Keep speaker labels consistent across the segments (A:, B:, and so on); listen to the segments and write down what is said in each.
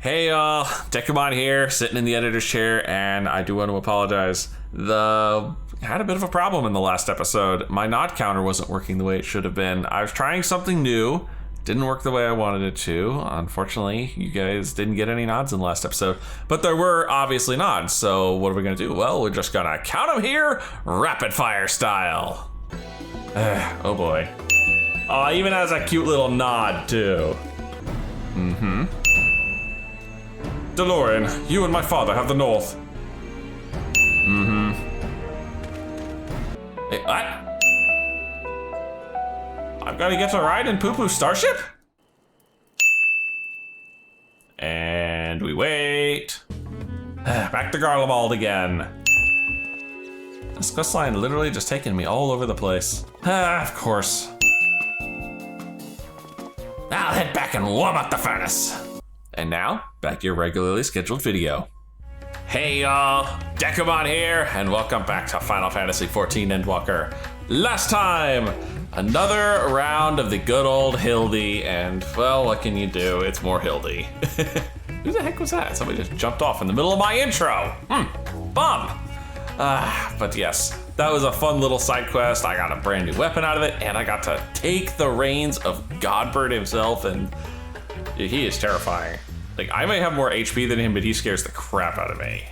A: Hey y'all, Dekumon here, sitting in the editor's chair, and I do want to apologize. Had a bit of a problem in the last episode. My nod counter wasn't working the way it should have been. I was trying something new, didn't work the way I wanted it to. Unfortunately, you guys didn't get any nods in the last episode, but there were obviously nods, so what are we gonna do? Well, we're just gonna count them here, rapid fire style. Oh boy. Oh, even has a cute little nod too. DeLorean, you and my father have the North. Hey, what? I'm gonna get to ride in Poo Poo Starship? And we wait. Back to Garlemald again. This quest line literally just taking me all over the place. Of course. I'll head back and warm up the furnace. And now, back to your regularly scheduled video. Hey y'all, Dekumon here, and welcome back to Final Fantasy XIV Endwalker. Last time, another round of the good old Hildy, and well, what can you do? It's more Hildy. Who the heck was that? Somebody just jumped off in the middle of my intro. Bum. But yes, that was a fun little side quest. I got a brand new weapon out of it, and I got to take the reins of Godbird himself, and he is terrifying. Like, I may have more HP than him, but he scares the crap out of me.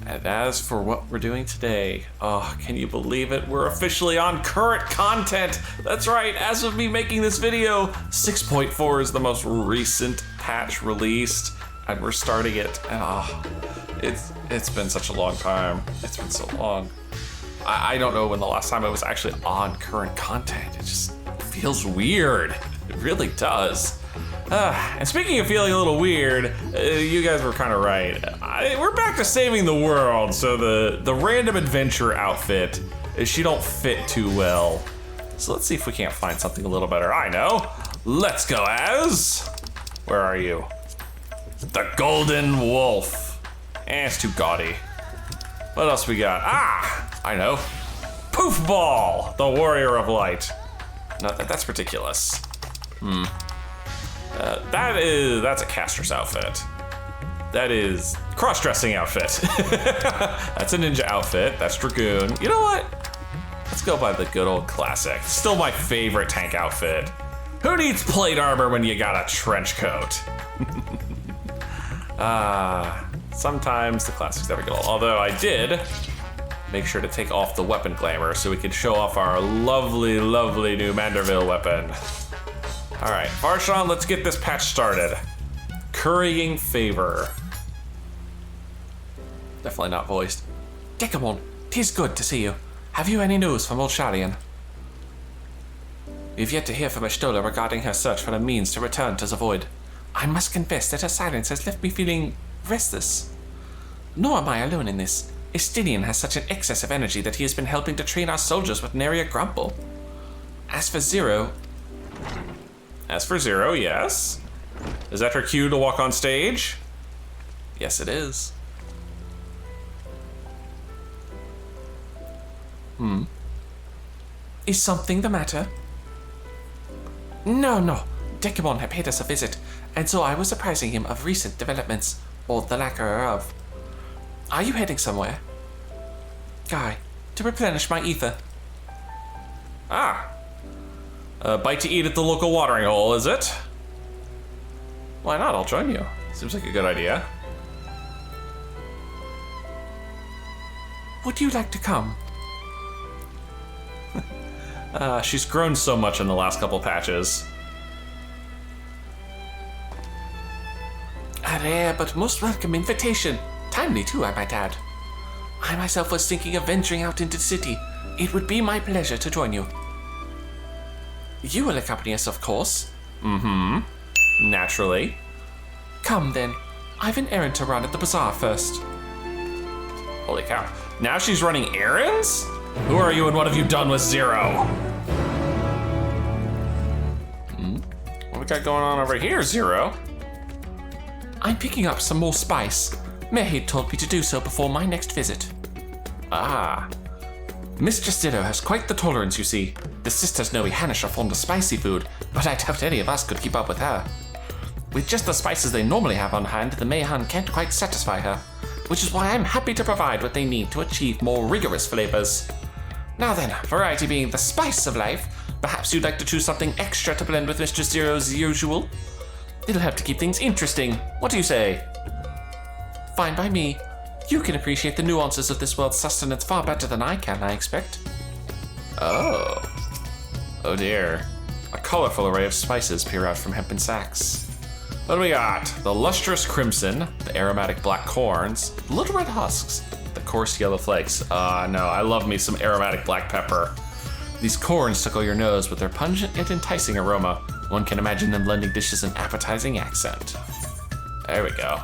A: And as for what we're doing today, oh, can you believe it? We're officially on current content. That's right, as of me making this video, 6.4 is the most recent patch released, and we're starting it. And it's been such a long time. It's been so long. I don't know when the last time I was actually on current content. It just feels weird. It really does. And speaking of feeling a little weird, you guys were kind of right. We're back to saving the world, so the random adventure outfit, she don't fit too well. So let's see if we can't find something a little better. I know. Let's go as... Where are you? The Golden Wolf. It's too gaudy. What else we got? I know. Poof Ball, the Warrior of Light. No, that's ridiculous. That's a caster's outfit. That is cross-dressing outfit. That's a ninja outfit. That's Dragoon. You know what? Let's go by the good old classic. Still my favorite tank outfit. Who needs plate armor when you got a trench coat? Sometimes the classics never get old. Although I did make sure to take off the weapon glamour so we could show off our lovely, lovely new Manderville weapon. All right, Varshan, let's get this patch started. Currying favor. Definitely not voiced. Dekumon, 'tis good to see you. Have you any news from old Sharian? We've yet to hear from Ashtola regarding her search for a means to return to the Void. I must confess that her silence has left me feeling restless. Nor am I alone in this. Estinian has such an excess of energy that he has been helping to train our soldiers with nary a grumble. As for Zero, yes. Is that her cue to walk on stage? Yes, it is. Is something the matter? No. Dekumon had paid us a visit, and so I was apprising him of recent developments, or the lack thereof. Are you heading somewhere? Guy, to replenish my ether. A bite to eat at the local watering hole, is it? Why not? I'll join you. Seems like a good idea. Would you like to come? She's grown so much in the last couple patches. A rare but most welcome invitation. Timely too, I might add. I myself was thinking of venturing out into the city. It would be my pleasure to join you. You will accompany us, of course. Naturally. Come then. I've an errand to run at the bazaar first. Holy cow. Now she's running errands? Who are you and what have you done with Zero? What we got going on over here, Zero? I'm picking up some more spice. Mehid told me to do so before my next visit. Mistress Zero has quite the tolerance, you see. The sisters know we Hanish are fond of spicy food, but I doubt any of us could keep up with her. With just the spices they normally have on hand, the Mayhan can't quite satisfy her, which is why I'm happy to provide what they need to achieve more rigorous flavors. Now then, variety being the spice of life, perhaps you'd like to choose something extra to blend with Mr. Zero's usual? It'll help to keep things interesting. What do you say? Fine by me. You can appreciate the nuances of this world's sustenance far better than I can, I expect. Oh. Oh dear. A colorful array of spices peer out from hempen sacks. What do we got? The lustrous crimson, the aromatic black corns, the little red husks, the coarse yellow flakes. No, I love me some aromatic black pepper. These corns tickle your nose with their pungent yet enticing aroma. One can imagine them blending dishes in appetizing accent. There we go.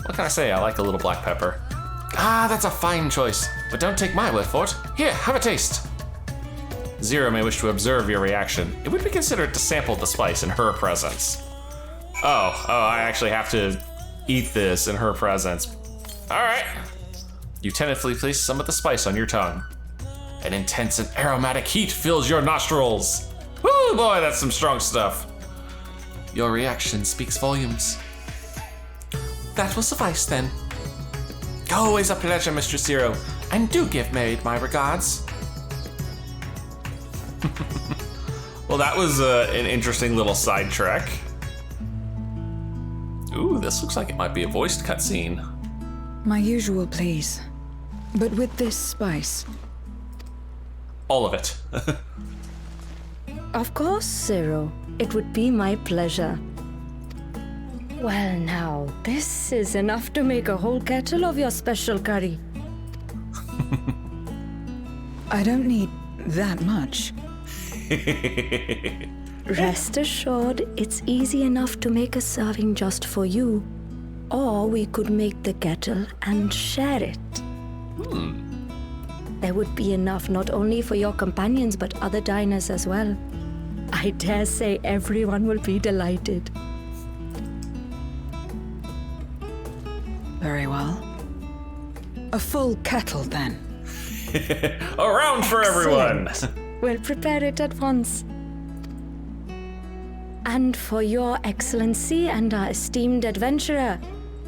A: What can I say? I like a little black pepper. Ah, that's a fine choice, but don't take my word for it. Here, have a taste. Zero may wish to observe your reaction. It would be considered to sample the spice in her presence. Oh, I actually have to eat this in her presence. All right. You tentatively place some of the spice on your tongue. An intense and aromatic heat fills your nostrils. Woo, boy, that's some strong stuff. Your reaction speaks volumes. That will suffice then. Always a pleasure, Mr. Zero, and do give Maid my regards. Well, that was an interesting little sidetrack. Ooh, this looks like it might be a voiced cutscene.
B: My usual, please. But with this spice.
A: All of it.
C: Of course, Zero. It would be my pleasure. Well now, this is enough to make a whole kettle of your special curry.
B: I don't need that much.
C: Rest assured, it's easy enough to make a serving just for you. Or we could make the kettle and share it. There would be enough not only for your companions but other diners as well. I dare say everyone will be delighted.
B: Very well. A full kettle, then.
A: A round for everyone!
C: We'll prepare it at once. And for your excellency and our esteemed adventurer,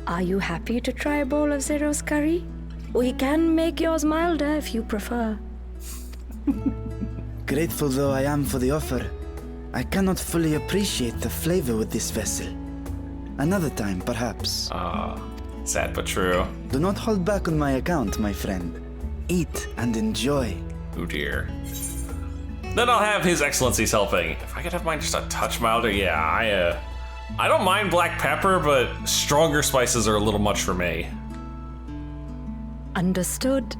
C: are you happy to try a bowl of Zero's curry? We can make yours milder if you prefer.
D: Grateful though I am for the offer, I cannot fully appreciate the flavor with this vessel. Another time, perhaps.
A: Sad but true.
D: Do not hold back on my account, my friend. Eat and enjoy.
A: Oh dear. Then I'll have His Excellency's helping. If I could have mine just a touch milder, yeah, I don't mind black pepper, but stronger spices are a little much for me.
C: Understood.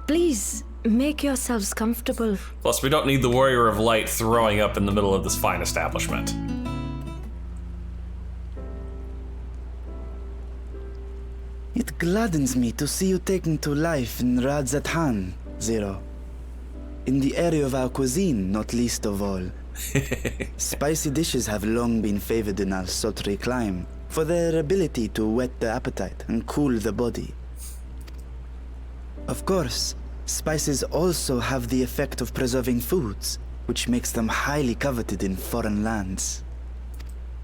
C: Please, make yourselves comfortable.
A: Plus, we don't need the Warrior of Light throwing up in the middle of this fine establishment.
D: It gladdens me to see you taking to life in Radzathan, Zero. In the area of our cuisine, not least of all. Spicy dishes have long been favored in our sultry clime for their ability to whet the appetite and cool the body. Of course, spices also have the effect of preserving foods, which makes them highly coveted in foreign lands.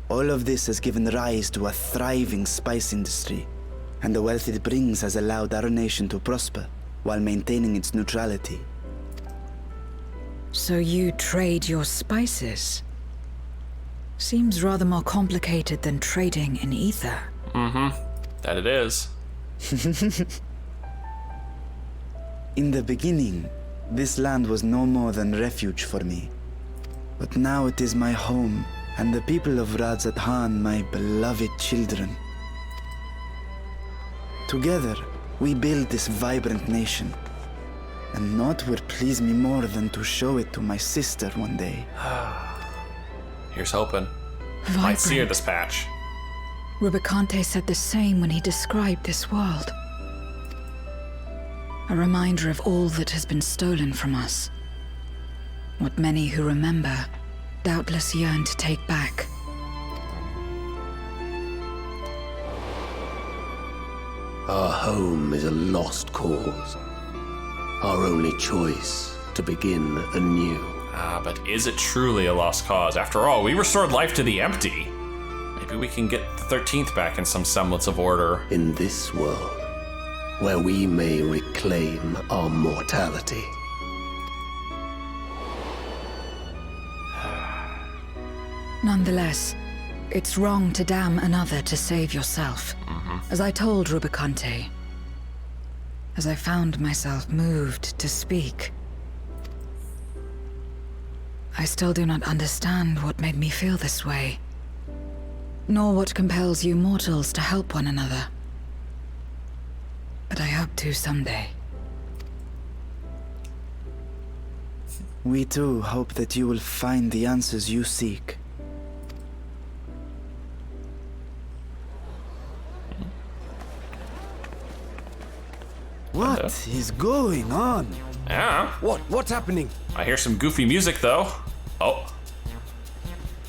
D: All of this has given rise to a thriving spice industry, and the wealth it brings has allowed our nation to prosper while maintaining its neutrality.
B: So you trade your spices? Seems rather more complicated than trading in ether.
A: That it is.
D: In the beginning, this land was no more than refuge for me. But now it is my home, and the people of Radzathan my beloved children. Together, we build this vibrant nation. And naught would please me more than to show it to my sister one day.
A: Here's hoping. Might see her this patch.
B: Rubicante said the same when he described this world. A reminder of all that has been stolen from us. What many who remember doubtless yearn to take back.
E: Our home is a lost cause. Our only choice to begin anew.
A: But is it truly a lost cause? After all, we restored life to the empty. Maybe we can get the 13th back in some semblance of order.
E: In this world, where we may reclaim our mortality.
B: Nonetheless, it's wrong to damn another to save yourself. As I told Rubicante, as I found myself moved to speak, I still do not understand what made me feel this way, nor what compels you mortals to help one another. But I hope to someday.
D: We too hope that you will find the answers you seek. What is going on?
A: Yeah.
F: What's happening?
A: I hear some goofy music, though.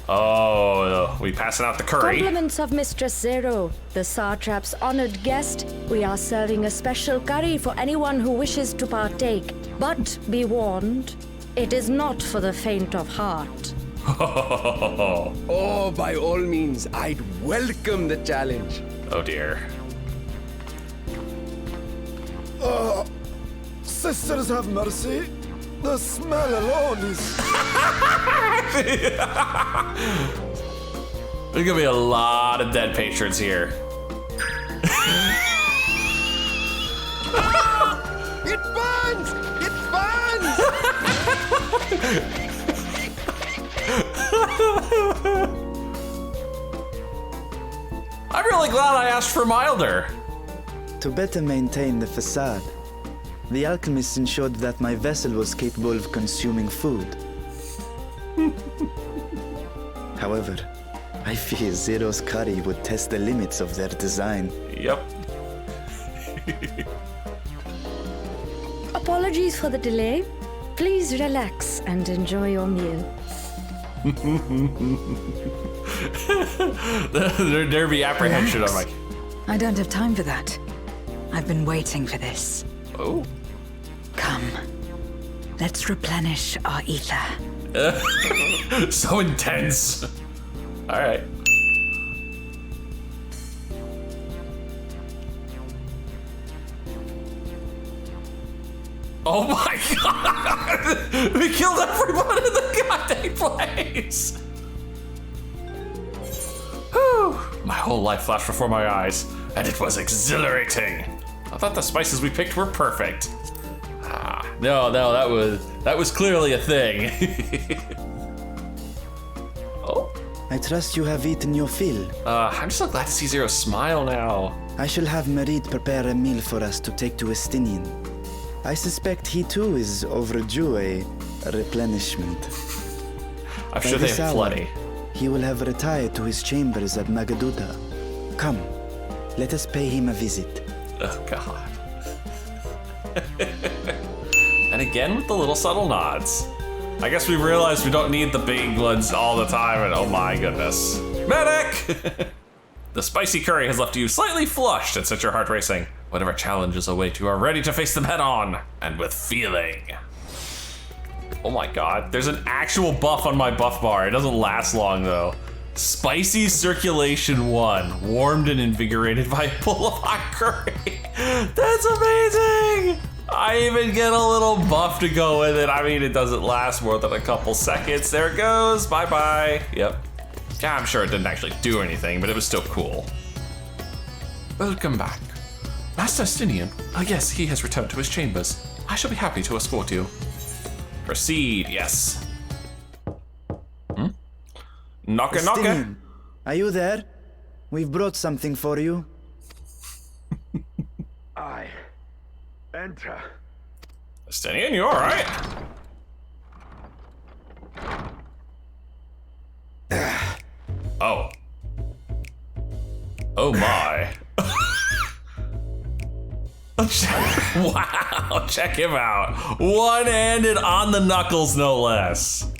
A: Oh, we passing out the curry.
C: Compliments of Mistress Zero, the Satrap's honored guest. We are serving a special curry for anyone who wishes to partake. But be warned, it is not for the faint of heart.
F: Oh, by all means, I'd welcome the challenge.
A: Oh dear.
G: Sisters have mercy. The smell alone is...
A: There's gonna be a lot of dead patrons here.
F: It burns! It burns!
A: I'm really glad I asked for milder.
D: To better maintain the facade, the alchemist ensured that my vessel was capable of consuming food. However, I fear Zero's curry would test the limits of their design.
A: Yep.
C: Apologies for the delay. Please relax and enjoy your meal.
A: There'd be apprehension.
B: Relax.
A: I'm like,
B: I don't have time for that. I've been waiting for this.
A: oh.
B: Come, let's replenish our ether.
A: So intense. All right. Oh my god! We killed everyone in the goddamn place! Whew. My whole life flashed before my eyes, and it was exhilarating. I thought the spices we picked were perfect. No, that was clearly a thing. Oh.
D: I trust you have eaten your fill.
A: I'm just so glad to see Zero smile now.
D: I shall have Merid prepare a meal for us to take to Estinian. I suspect he too is overdue a replenishment.
A: I'm sure they have plenty.
D: He will have retired to his chambers at Magaduta. Come, let us pay him a visit.
A: Oh god. And again with the little subtle nods. I guess we realized we don't need the big ones all the time, and oh my goodness. Medic! The spicy curry has left you slightly flushed and set your heart racing. Whatever challenges await, you are ready to face them head on, and with feeling. Oh my god, there's an actual buff on my buff bar. It doesn't last long though. Spicy Circulation 1, warmed and invigorated by a bowl of hot curry. That's amazing! I even get a little buff to go with it. I mean, it doesn't last more than a couple seconds. There it goes, bye-bye. Yep. Yeah, I'm sure it didn't actually do anything, but it was still cool. Welcome back. Master Estinian. Yes, he has returned to his chambers. I shall be happy to escort you. Proceed, yes. Knocker, knocker.
D: Estinian, are you there? We've brought something for you.
G: I enter.
A: Estinian, you alright? Oh. Oh my. Wow, check him out. One-handed on the knuckles, no less.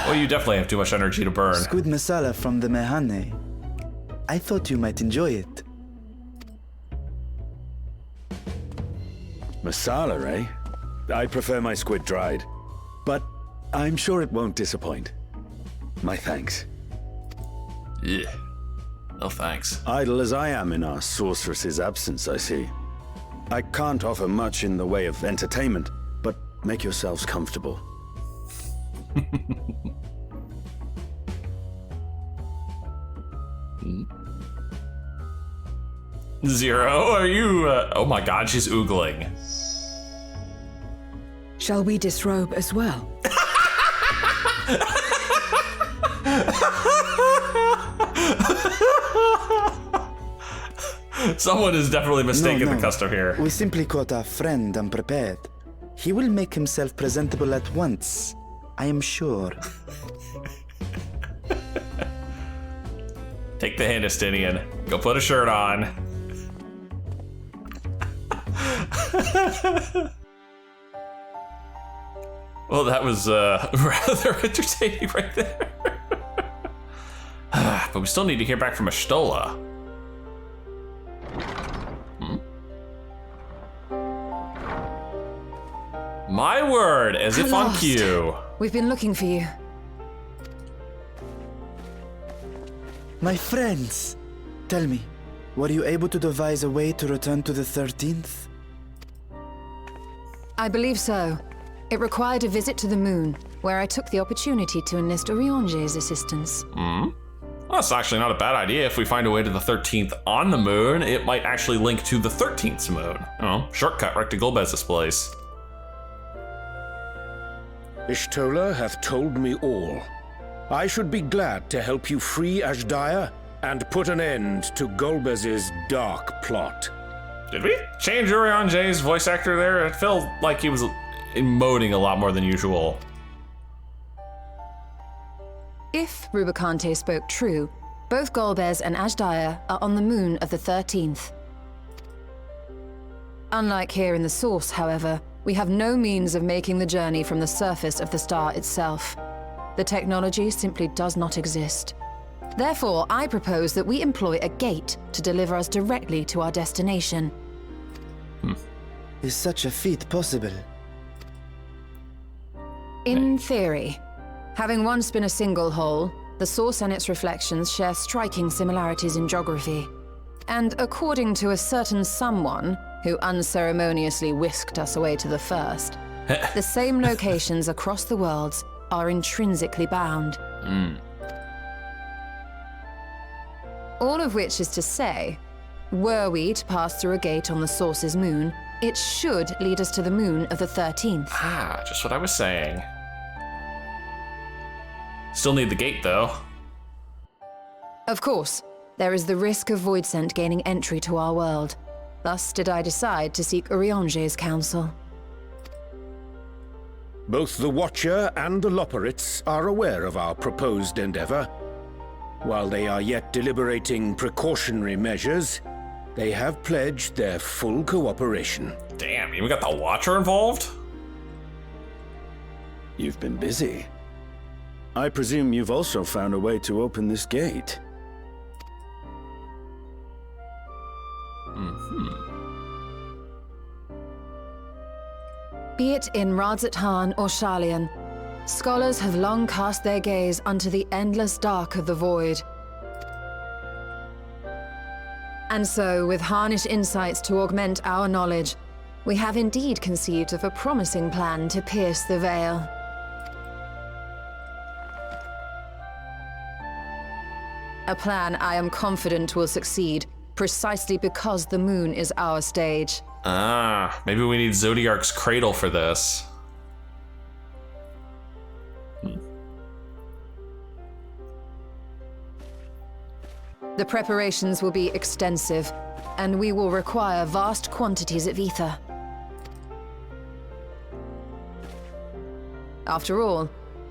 A: Well, you definitely have too much energy to burn.
D: Squid masala from the Mehane. I thought you might enjoy it.
H: Masala, eh? I prefer my squid dried. But I'm sure it won't disappoint. My thanks.
A: Yeah. No thanks.
H: Idle as I am in our sorceress's absence, I see. I can't offer much in the way of entertainment, but make yourselves comfortable.
A: Zero, are you... oh my god, she's oogling.
B: Shall we disrobe as well?
A: Someone is definitely mistaken
D: No.
A: the custom here.
D: We simply caught a friend unprepared. He will make himself presentable at once, I am sure.
A: Take the hint, Estinian. Go put a shirt on. Well, that was rather entertaining right there. But we still need to hear back from Ashtola. My word, as if on
B: Lost.
A: cue.
B: We've been looking for you.
D: My friends, tell me, were you able to devise a way to return to the 13th?
B: I believe so. It required a visit to the moon, where I took the opportunity to enlist Orionge's assistance.
A: Well, that's actually not a bad idea. If we find a way to the 13th on the moon, it might actually link to the 13th moon. Oh, shortcut right to Golbez's place.
I: Ishtola hath told me all. I should be glad to help you free Ashdaya and put an end to Golbez's dark plot.
A: Did we change Orionge's voice actor there? It felt like he was emoting a lot more than usual.
B: If Rubicante spoke true, both Golbez and Ashdaya are on the moon of the 13th. Unlike here in the Source, however, we have no means of making the journey from the surface of the star itself. The technology simply does not exist. Therefore, I propose that we employ a gate to deliver us directly to our destination.
D: Is such a feat possible?
B: In theory. Having once been a single hole, the Source and its reflections share striking similarities in geography. And according to a certain someone who unceremoniously whisked us away to the first, the same locations across the worlds are intrinsically bound. All of which is to say, were we to pass through a gate on the Source's moon, it should lead us to the moon of the 13th.
A: Ah, just what I was saying. Still need the gate, though.
B: Of course, there is the risk of Voidsent gaining entry to our world. Thus did I decide to seek Orionge's counsel.
I: Both the Watcher and the Loporrits are aware of our proposed endeavor. While they are yet deliberating precautionary measures, they have pledged their full cooperation.
A: Damn, even got the Watcher involved?
H: You've been busy. I presume you've also found a way to open this gate.
B: Be it in Radzat-Han or Sharlayan, scholars have long cast their gaze unto the endless dark of the void. And so, with harnish insights to augment our knowledge, we have indeed conceived of a promising plan to pierce the veil. A plan I am confident will succeed, precisely because the moon is our stage.
A: Ah, maybe we need Zodiark's cradle for this.
B: The preparations will be extensive, and we will require vast quantities of ether. After all,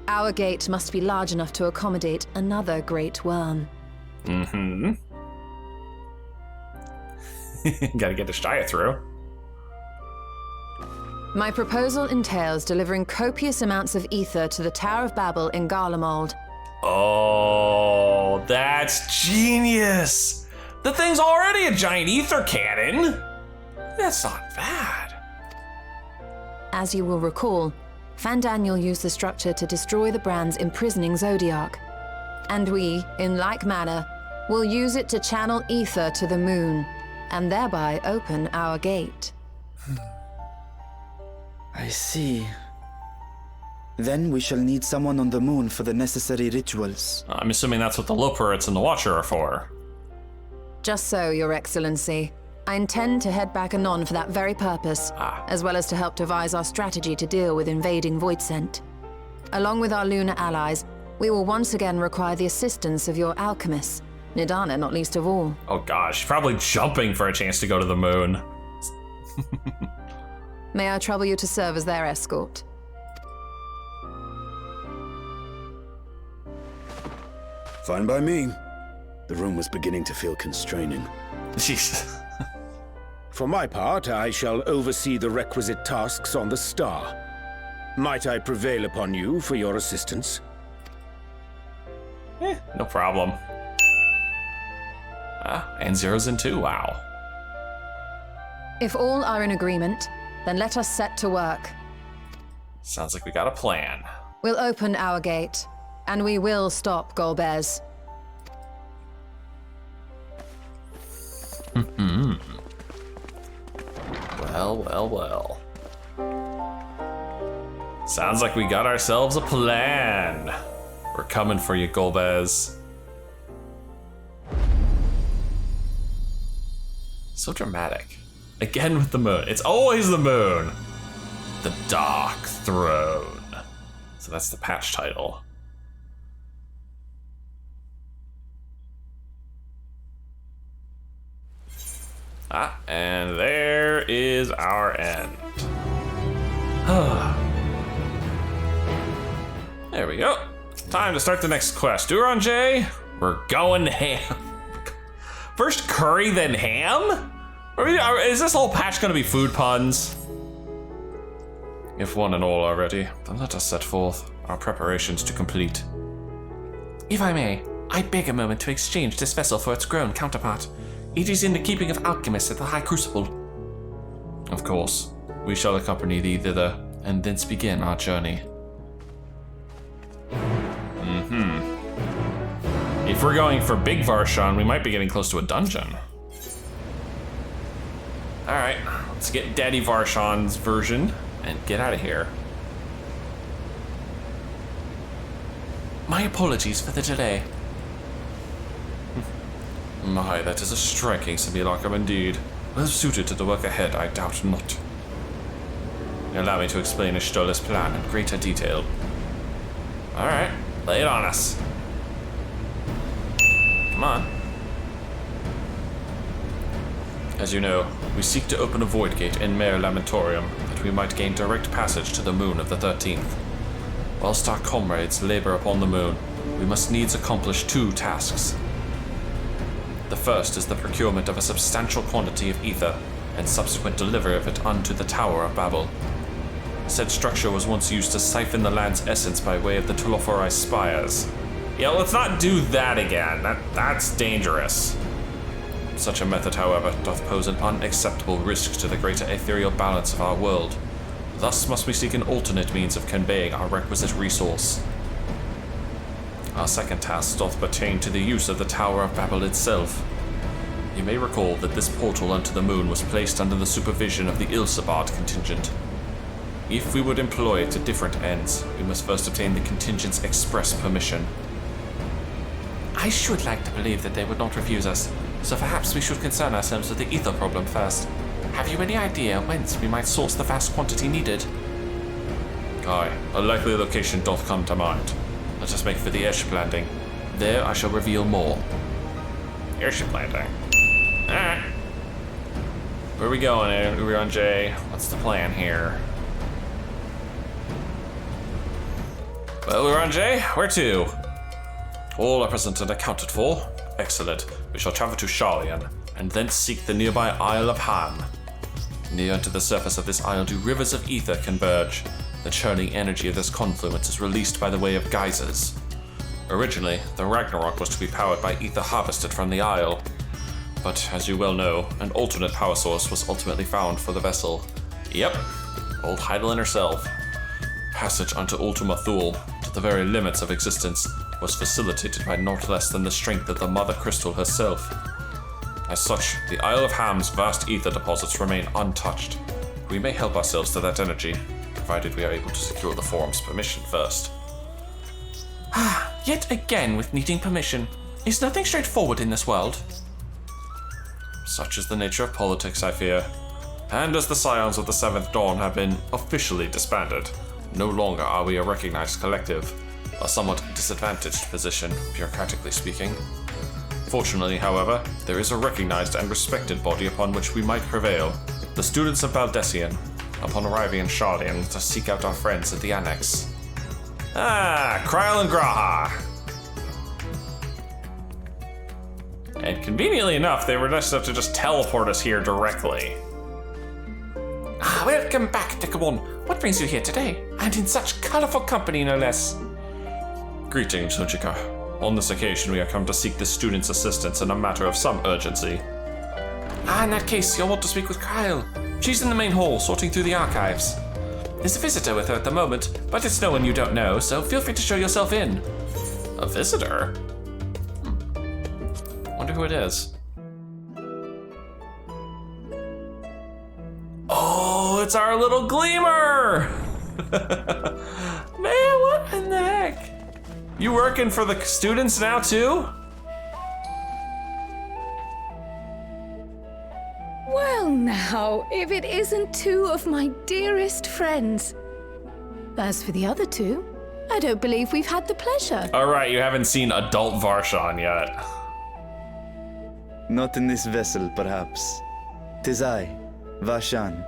B: our gate must be large enough to accommodate another great worm.
A: Gotta get Ashdaya through.
B: My proposal entails delivering copious amounts of ether to the Tower of Babel in Garlemald.
A: Oh, that's genius! The thing's already a giant ether cannon! That's not bad.
B: As you will recall, Fandaniel used the structure to destroy the brand's imprisoning Zodiac. And we, in like manner, will use it to channel ether to the moon, and thereby open our gate.
D: I see. Then we shall need someone on the moon for the necessary rituals.
A: I'm assuming that's what the Loporits and the Watcher are for.
B: Just so, Your Excellency. I intend to head back anon for that very purpose, as well as to help devise our strategy to deal with invading Voidsent. Along with our lunar allies, we will once again require the assistance of your alchemists, Nidana not least of all.
A: Oh gosh, probably jumping for a chance to go to the moon.
B: May I trouble you to serve as their escort?
H: Fine by me. The room was beginning to feel constraining.
A: Jeez.
I: For my part, I shall oversee the requisite tasks on the star. Might I prevail upon you for your assistance?
A: No problem. And 0s and 2, wow.
B: If all are in agreement, then let us set to work.
A: Sounds like we got a plan.
B: We'll open our gate, and we will stop Golbez.
A: Well. Sounds like we got ourselves a plan. We're coming for you, Golbez. So dramatic. Again with the moon. It's always the moon. The Dark Throne. So that's the patch title. And there is our end. There we go. Time to start the next quest. Duron J, we're going ham. First curry, then ham? Is this whole patch gonna be food puns? If one and all are ready, then let us set forth our preparations to complete. If I may, I beg a moment to exchange this vessel for its grown counterpart. It is in the keeping of alchemists at the High Crucible. Of course, we shall accompany thee thither, and thence begin our journey. If we're going for Big Varshan, we might be getting close to a dungeon. Alright, let's get Daddy Varshan's version and get out of here. My apologies for the delay. My, that is a striking simulacrum indeed. Well suited to the work ahead, I doubt not. Allow me to explain Ishtola's plan in greater detail. Alright, lay it on us. Come on. As you know, we seek to open a void gate in Mare Lamentorium that we might gain direct passage to the moon of the 13th. Whilst our comrades labor upon the moon, we must needs accomplish two tasks. The first is the procurement of a substantial quantity of ether, and subsequent delivery of it unto the Tower of Babel. Said structure was once used to siphon the land's essence by way of the Tulophori spires. Yeah, let's not do that again. That's dangerous. Such a method, however, doth pose an unacceptable risk to the greater ethereal balance of our world. Thus must we seek an alternate means of conveying our requisite resource. Our second task doth pertain to the use of the Tower of Babel itself. You may recall that this portal unto the moon was placed under the supervision of the Ilsabard contingent. If we would employ it to different ends, we must first obtain the contingent's express permission. I should like to believe that they would not refuse us, so perhaps we should concern ourselves with the ether problem first. Have you any idea whence we might source the vast quantity needed? Aye, a likely location doth come to mind. Let us make for the airship landing. There I shall reveal more. Airship landing. Alright. Where are we going, Duron J? What's the plan here? Well, Duron J, where to? All are present and accounted for. Excellent. We shall travel to Sharlayan, and thence seek the nearby Isle of Haam. Near to the surface of this isle do rivers of ether converge. The churning energy of this confluence is released by the way of geysers. Originally, the Ragnarok was to be powered by ether harvested from the isle. But, as you well know, an alternate power source was ultimately found for the vessel. Yep, old Heidelin herself. Passage unto Ultima Thule, to the very limits of existence, was facilitated by naught less than the strength of the Mother Crystal herself. As such, the Isle of Haam's vast ether deposits remain untouched. We may help ourselves to that energy, provided we are able to secure the forum's permission first. Yet again with needing permission. Is nothing straightforward in this world? Such is the nature of politics, I fear. And as the Scions of the Seventh Dawn have been officially disbanded, no longer are we a recognized collective, a somewhat disadvantaged position, bureaucratically speaking. Fortunately, however, there is a recognized and respected body upon which we might prevail, the students of Valdesian, upon arriving in Shardian to seek out our friends at the Annex. Kryl and Graha! And conveniently enough, they were nice enough to just teleport us here directly. Welcome back, Dekumon. What brings you here today? And in such colorful company, no less. Greetings, Hujika. On this occasion, we have come to seek the student's assistance in a matter of some urgency. In that case, you'll want to speak with Kryl. She's in the main hall, sorting through the archives. There's a visitor with her at the moment, but it's no one you don't know, so feel free to show yourself in. A visitor? Wonder who it is. Oh, it's our little Gleamer! Man, what in the heck? You working for the students now, too?
J: Well now, if it isn't two of my dearest friends. As for the other two, I don't believe we've had the pleasure.
A: Alright, you haven't seen adult Varshan yet.
D: Not in this vessel, perhaps. 'Tis I, Varshan.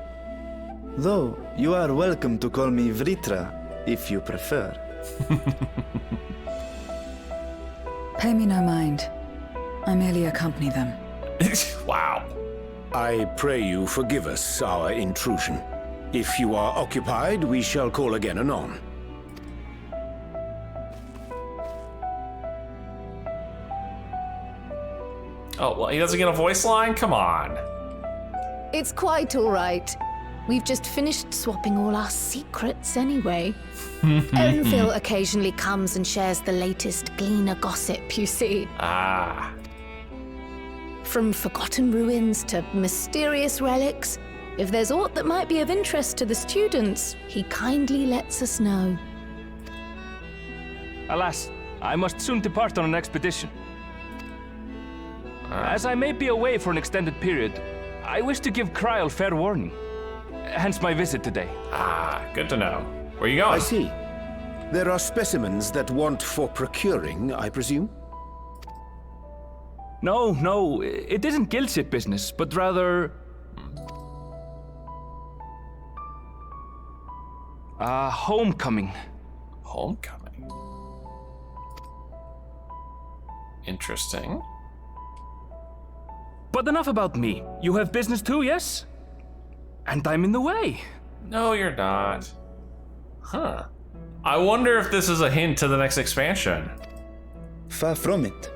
D: Though, you are welcome to call me Vritra, if you prefer.
B: Pay me no mind. I merely accompany them.
A: Wow.
I: I pray you forgive us our intrusion. If you are occupied, we shall call again anon.
A: Oh, well, he doesn't get a voice line? Come on.
J: It's quite all right. We've just finished swapping all our secrets anyway. Enfield occasionally comes and shares the latest Gleaner gossip, you see. From forgotten ruins to mysterious relics, if there's aught that might be of interest to the students, he kindly lets us know.
K: Alas, I must soon depart on an expedition. As I may be away for an extended period, I wish to give Kryl fair warning. Hence my visit today.
A: Good to know. Where you going?
I: I see. There are specimens that want for procuring, I presume?
K: No, it isn't guild shit business, but rather... homecoming.
A: Homecoming? Interesting.
K: But enough about me. You have business too, yes? And I'm in the way.
A: No, you're not. Huh. I wonder if this is a hint to the next expansion.
D: Far from it.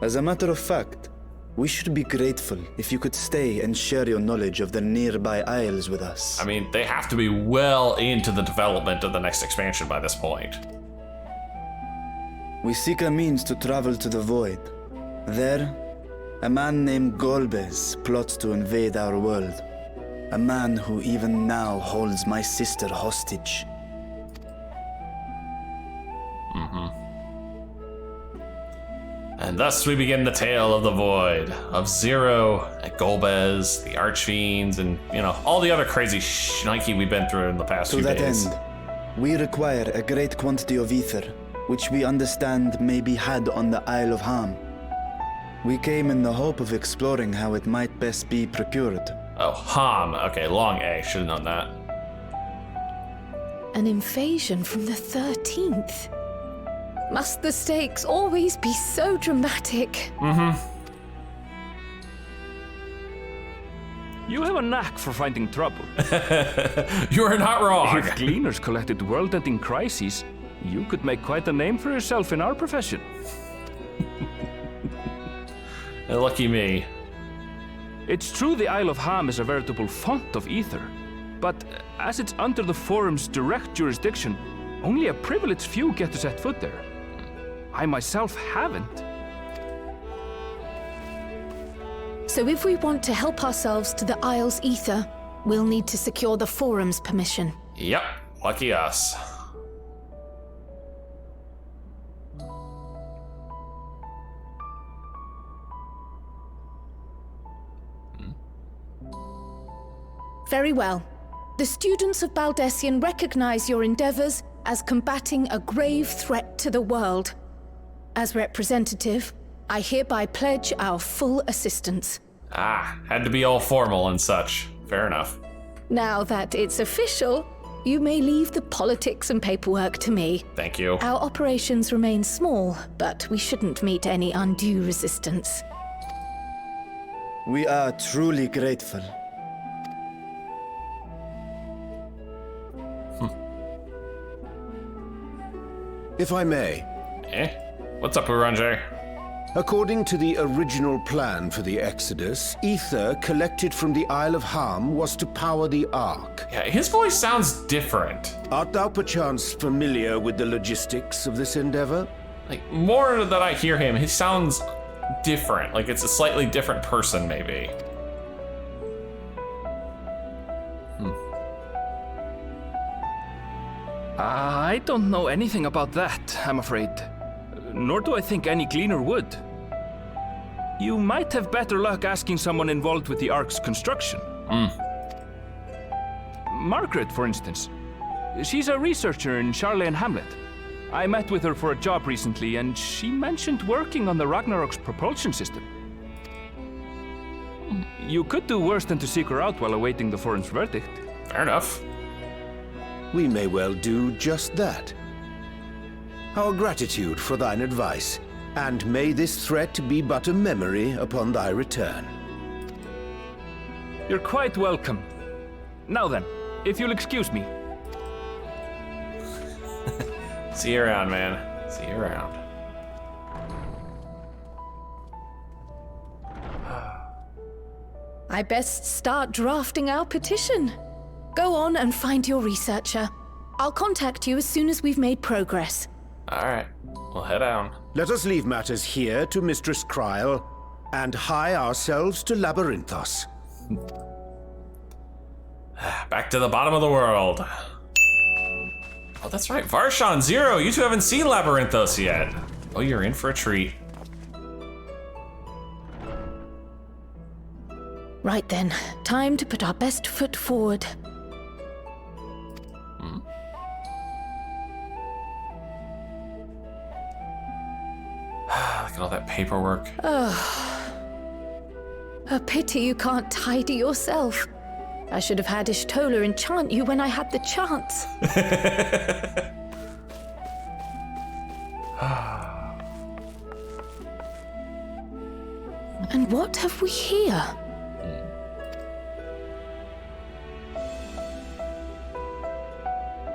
D: As a matter of fact, we should be grateful if you could stay and share your knowledge of the nearby isles with us.
A: I mean, they have to be well into the development of the next expansion by this point.
D: We seek a means to travel to the Void. There, a man named Golbez plots to invade our world. A man who even now holds my sister hostage.
A: And thus we begin the tale of the Void, of Zero, and Golbez, the Archfiends, and, all the other crazy shnikey we've been through in the past few days.
D: To that end, we require a great quantity of ether, which we understand may be had on the Isle of Haam. We came in the hope of exploring how it might best be procured.
A: Oh, Haam. Okay, long A. Should have known that.
J: An invasion from the 13th. Must the stakes always be so dramatic?
K: You have a knack for finding trouble.
A: You are not wrong.
K: If Gleaners collected world-ending crises, you could make quite a name for yourself in our profession.
A: Lucky me.
K: It's true the Isle of Haam is a veritable font of ether, But as it's under the forum's direct jurisdiction, only a privileged few get to set foot there. I myself haven't.
J: So if we want to help ourselves to the Isle's ether, we'll need to secure the forum's permission.
A: Yep, lucky us.
J: Very well. The students of Baldessian recognize your endeavors as combating a grave threat to the world. As representative, I hereby pledge our full assistance.
A: Ah, had to be all formal and such. Fair enough.
J: Now that it's official, you may leave the politics and paperwork to me.
A: Thank you.
J: Our operations remain small, but we shouldn't meet any undue resistance.
D: We are truly grateful.
I: If I may.
A: What's up, Uranje?
I: According to the original plan for the Exodus, ether collected from the Isle of Haam was to power the Ark.
A: Yeah, his voice sounds different.
I: Art thou perchance familiar with the logistics of this endeavor?
A: Like, more that I hear him, he sounds different. Like it's a slightly different person, maybe.
K: I don't know anything about that, I'm afraid. Nor do I think any gleaner would. You might have better luck asking someone involved with the Ark's construction. Margaret, for instance. She's a researcher in Charlene Hamlet. I met with her for a job recently, and she mentioned working on the Ragnarok's propulsion system. You could do worse than to seek her out while awaiting the forum's verdict.
A: Fair enough.
I: We may well do just that. Our gratitude for thine advice, and may this threat be but a memory upon thy return.
K: You're quite welcome. Now then, if you'll excuse me.
A: See you around, man. See you around.
J: I best start drafting our petition. Go on and find your researcher. I'll contact you as soon as we've made progress.
A: Alright, we'll head on.
I: Let us leave matters here to Mistress Kryl, and hie ourselves to Labyrinthos.
A: Back to the bottom of the world. Oh, that's right, Varshan, Zero, you two haven't seen Labyrinthos yet. Oh, you're in for a treat.
J: Right then, time to put our best foot forward.
A: Look at all that paperwork.
J: A pity you can't tidy yourself. I should have had Ishtola enchant you when I had the chance. And what have we here?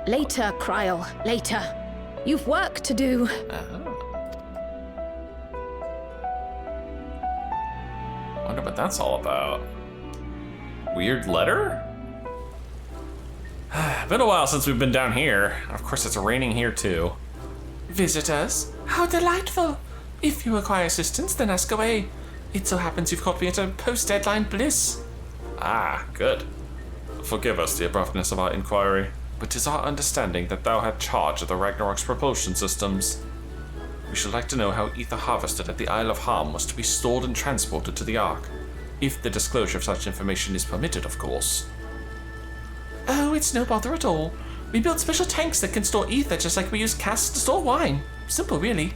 J: Later, Kryl, later. You've work to do.
A: Wonder what that's all about. Weird letter? Been a while since we've been down here. Of course, it's raining here too. Visitors? How delightful! If you require assistance, then ask away. It so happens you've caught me at a post-deadline bliss. Ah, good. Forgive us the abruptness of our inquiry, but 'tis our understanding that thou had charge of the Ragnarok's propulsion systems. We should like to know how ether harvested at the Isle of Haam was to be stored and transported to the Ark. If the disclosure of such information is permitted, of course. Oh, it's no bother at all. We built special tanks that can store ether just like we use casks to store wine. Simple, really.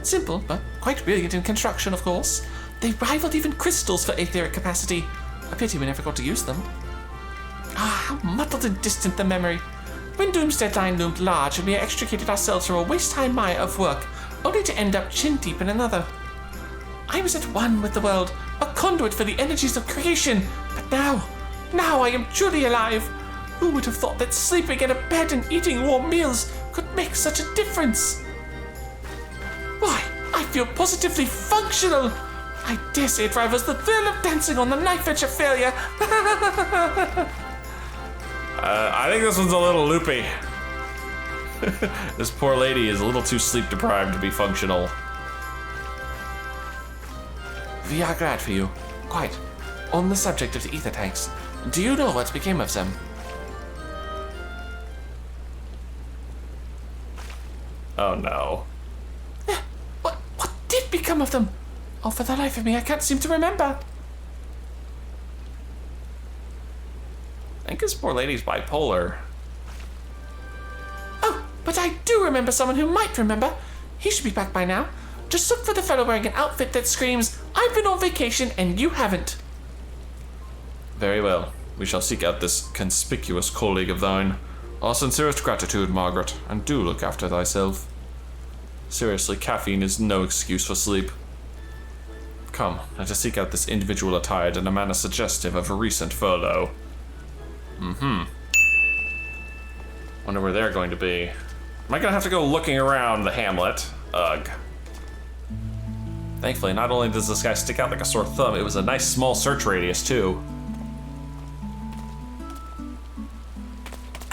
A: Simple, but quite brilliant in construction, of course. They rivaled even crystals for etheric capacity. A pity we never got to use them. Ah, how muddled and distant the memory. When Doom's deadline loomed large, we extricated ourselves from a waste-time mire of work, only to end up chin-deep in another. I was at one with the world, a conduit for the energies of creation, but now I am truly alive. Who would have thought that sleeping in a bed and eating warm meals could make such a difference? Why, I feel positively functional. I dare say it rivals the thrill of dancing on the knife edge of failure. I think this one's a little loopy. This poor lady is a little too sleep deprived to be functional. We are glad for you. Quite. On the subject of the ether tanks, do you know what became of them? Oh no. What did become of them? Oh, for the life of me, I can't seem to remember. I think this poor lady's bipolar. Oh, but I do remember someone who might remember. He should be back by now. Just look for the fellow wearing an outfit that screams, "I've been on vacation and you haven't." Very well. We shall seek out this conspicuous colleague of thine. Our sincerest gratitude, Margaret, and do look after thyself. Seriously, caffeine is no excuse for sleep. Come, let us seek out this individual attired in a manner suggestive of a recent furlough. Wonder where they're going to be. Am I gonna have to go looking around the hamlet? Ugh. Thankfully, not only does this guy stick out like a sore thumb, it was a nice small search radius too.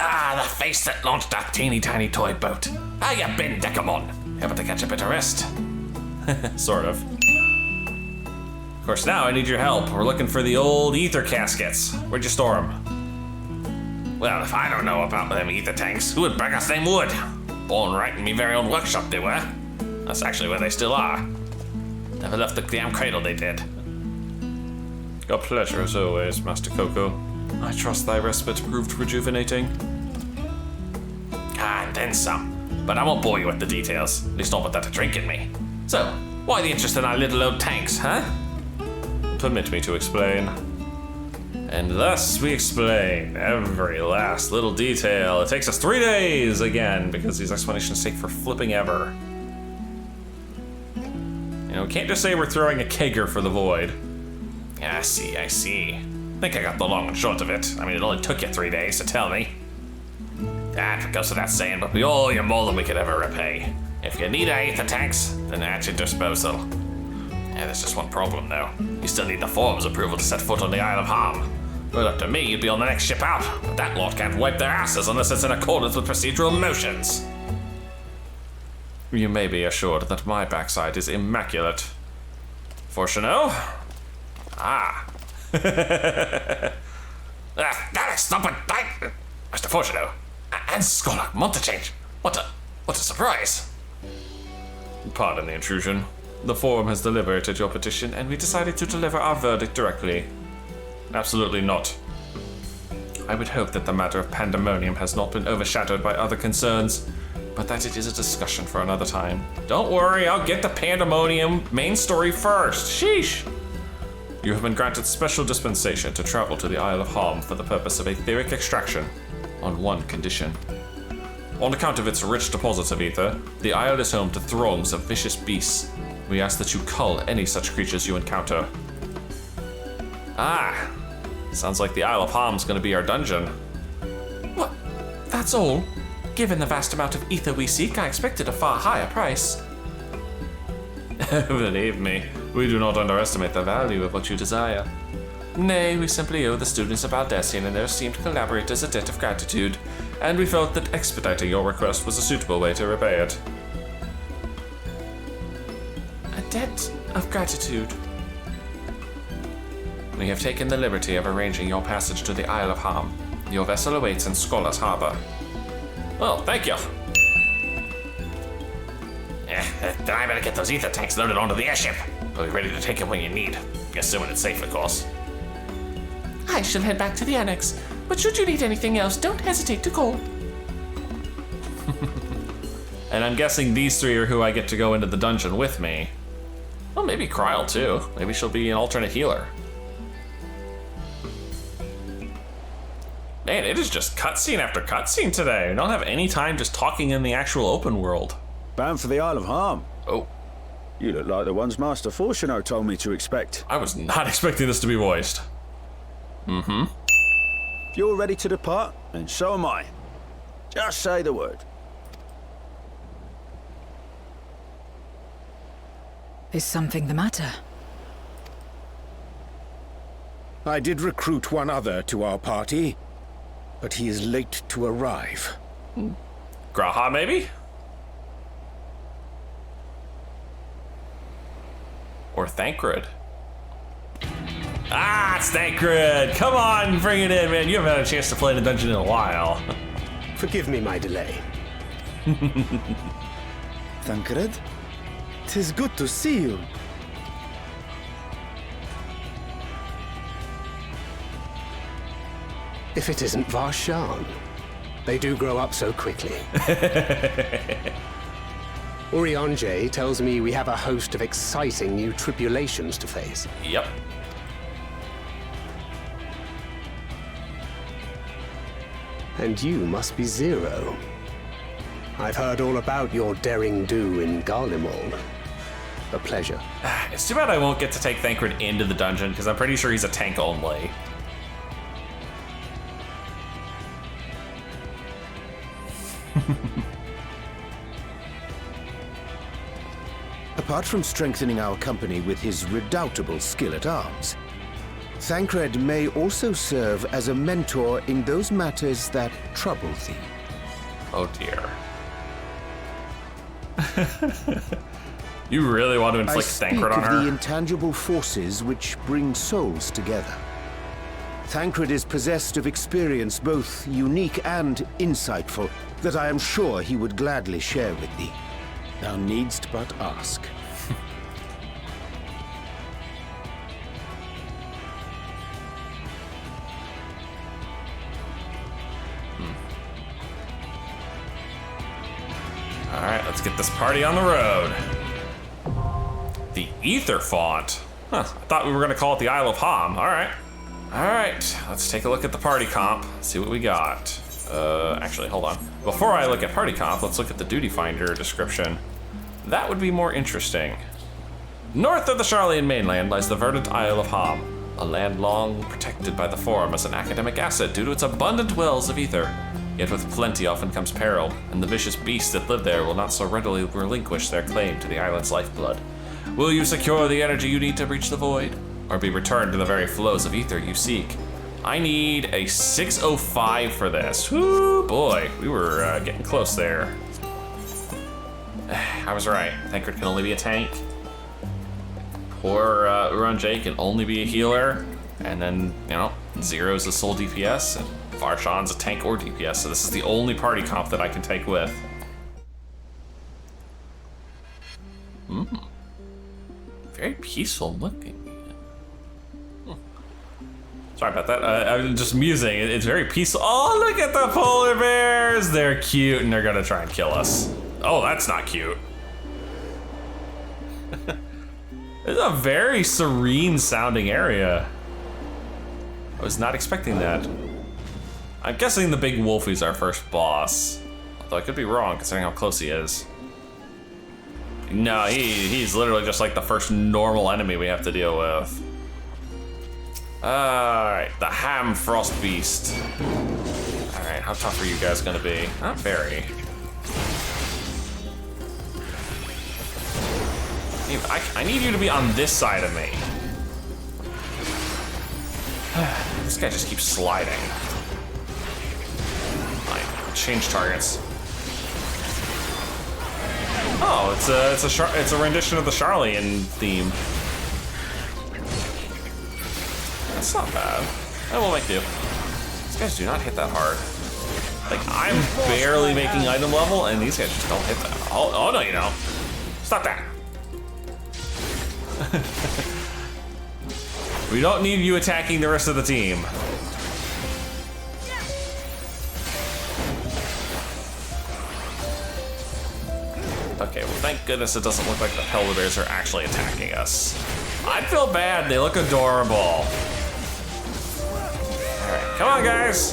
A: Ah, the face that launched that teeny tiny toy boat. How you been, Dekumon? Able to catch a bit of rest? Sort of. Of course, now I need your help. We're looking for the old ether caskets. Where'd you store them? Well, if I don't know about them ether tanks, who would bring us them wood? Born right in me very own workshop they were. That's actually where they still are. Never left the damn cradle they did. Your pleasure as always, Master Coco. I trust thy respite proved rejuvenating. Ah, and then some. But I won't bore you with the details. At least not with that to drink in me. So, why the interest in our little old tanks, huh? Permit me to explain. And thus we explain every last little detail. It takes us 3 days again, because these explanations take for flipping ever. You know, we can't just say we're throwing a kegger for the void. I see. I think I got the long and short of it. I mean, it only took you 3 days to tell me. That goes without saying, but we owe you more than we could ever repay. If you need our ether tanks, then at your disposal. Yeah, there's just one problem though. You still need the forum's approval to set foot on the Isle of Haam. Well, up to me, you'd be on the next ship out. But that lot can't wipe their asses unless it's in accordance with procedural motions. You may be assured that my backside is immaculate. Fortuno? Ah. Stop it! Mr. Fortuno. And Scholar, Montechange. What a surprise. Pardon the intrusion. The forum has deliberated your petition, and we decided to deliver our verdict directly. Absolutely not. I would hope that the matter of pandemonium has not been overshadowed by other concerns, but that it is a discussion for another time. Don't worry, I'll get the pandemonium main story first. Sheesh! You have been granted special dispensation to travel to the Isle of Haam for the purpose of etheric extraction, on one condition. On account of its rich deposits of ether, the isle is home to throngs of vicious beasts. We ask that you cull any such creatures you encounter. Ah, sounds like the Isle of Haam's gonna be our dungeon. What? That's all? Given the vast amount of ether we seek, I expected a far higher price. Believe me, we do not underestimate the value of what you desire. Nay, we simply owe the students of Aldessian and their esteemed collaborators a debt of gratitude, and we felt that expediting your request was a suitable way to repay it. A debt of gratitude? We have taken the liberty of arranging your passage to the Isle of Haam. Your vessel awaits in Scholar's Harbor. Well, thank you. Then I better get those ether tanks loaded onto the airship. We'll be ready to take them when you need. Assuming it's safe, of course. I shall head back to the annex, but should you need anything else, don't hesitate to call. And I'm guessing these three are who I get to go into the dungeon with me. Well, maybe Kryl too. Maybe she'll be an alternate healer. Man, it is just cutscene after cutscene today. We don't have any time just talking in the actual open world.
H: Bound for the Isle of Haam.
A: Oh.
H: You look like the ones Master Fortuno told me to expect.
A: I was not expecting this to be voiced. Mm-hmm.
H: If you're ready to depart, then so am I. Just say the word.
B: Is something the matter?
I: I did recruit one other to our party. but he is late to arrive.
A: Graha, maybe? Or Thancred. Ah, it's Thancred! Come on, bring it in, man. You haven't had a chance to play in a dungeon in a while.
E: Forgive me my delay.
D: Thancred? 'Tis good to see you.
E: If it isn't Varshan. They do grow up so quickly. Urianje tells me we have a host of exciting new tribulations to face.
A: Yep.
E: And you must be Zero. I've heard all about your daring do in Garlemald. A pleasure.
A: It's too bad I won't get to take Thancred into the dungeon, because I'm pretty sure he's a tank only.
I: Apart from strengthening our company with his redoubtable skill at arms, Thancred may also serve as a mentor in those matters that trouble thee.
A: Oh dear. You really want to inflict Thancred on her?
I: I speak of the intangible forces which bring souls together. Thancred is possessed of experience both unique and insightful that I am sure he would gladly share with thee. Thou needst but ask.
A: Alright, let's get this party on the road. The Aetherfont? Huh, I thought we were going to call it the Isle of Haam. Alright. Alright, let's take a look at the party comp. See what we got. Actually, hold on. Before I look at party comp, let's look at the Duty Finder description. That would be more interesting. North of the Sharlayan mainland lies the verdant Isle of Haam, a land long protected by the Forum as an academic asset due to its abundant wells of ether. Yet with plenty often comes peril, and the vicious beasts that live there will not so readily relinquish their claim to the island's lifeblood. Will you secure the energy you need to reach the void, or be returned to the very flows of ether you seek? I need a 605 for this. Whoo, boy, we were getting close there. I was right. Thancred can only be a tank. Poor Urianje can only be a healer, and then, you know, Zero's a sole DPS, and Varshan's a tank or DPS, so this is the only party comp that I can take with. Very peaceful looking. Sorry about that. I'm just musing. It's very peaceful. Oh, look at the polar bears! They're cute, and they're gonna try and kill us. Oh, that's not cute. It's a very serene sounding area. I was not expecting that. I'm guessing the big wolf is our first boss. Although I could be wrong considering how close he is. No, he's literally just like the first normal enemy we have to deal with. Alright, the Haam Frost Beast. Alright, how tough are you guys gonna be? Not very. I need you to be on this side of me. This guy just keeps sliding. Like, change targets. Oh, it's a rendition of the Sharlayan theme. That's not bad. That will make do. These guys do not hit that hard. Like, I'm barely making item level, and these guys just don't hit that. Oh no, you don't. Stop that. We don't need you attacking the rest of the team. Okay, well, thank goodness it doesn't look like the polar bears are actually attacking us. I feel bad, they look adorable. Alright, come on, guys.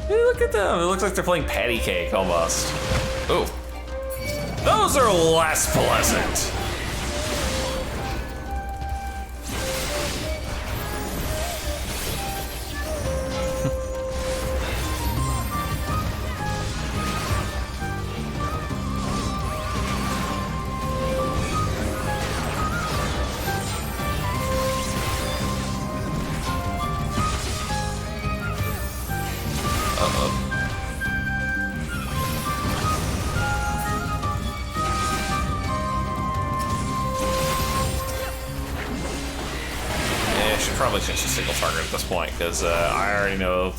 A: Hey, look at them. It looks like they're playing patty cake almost. Ooh. Those are less pleasant. should probably change to single target at this point, because I already know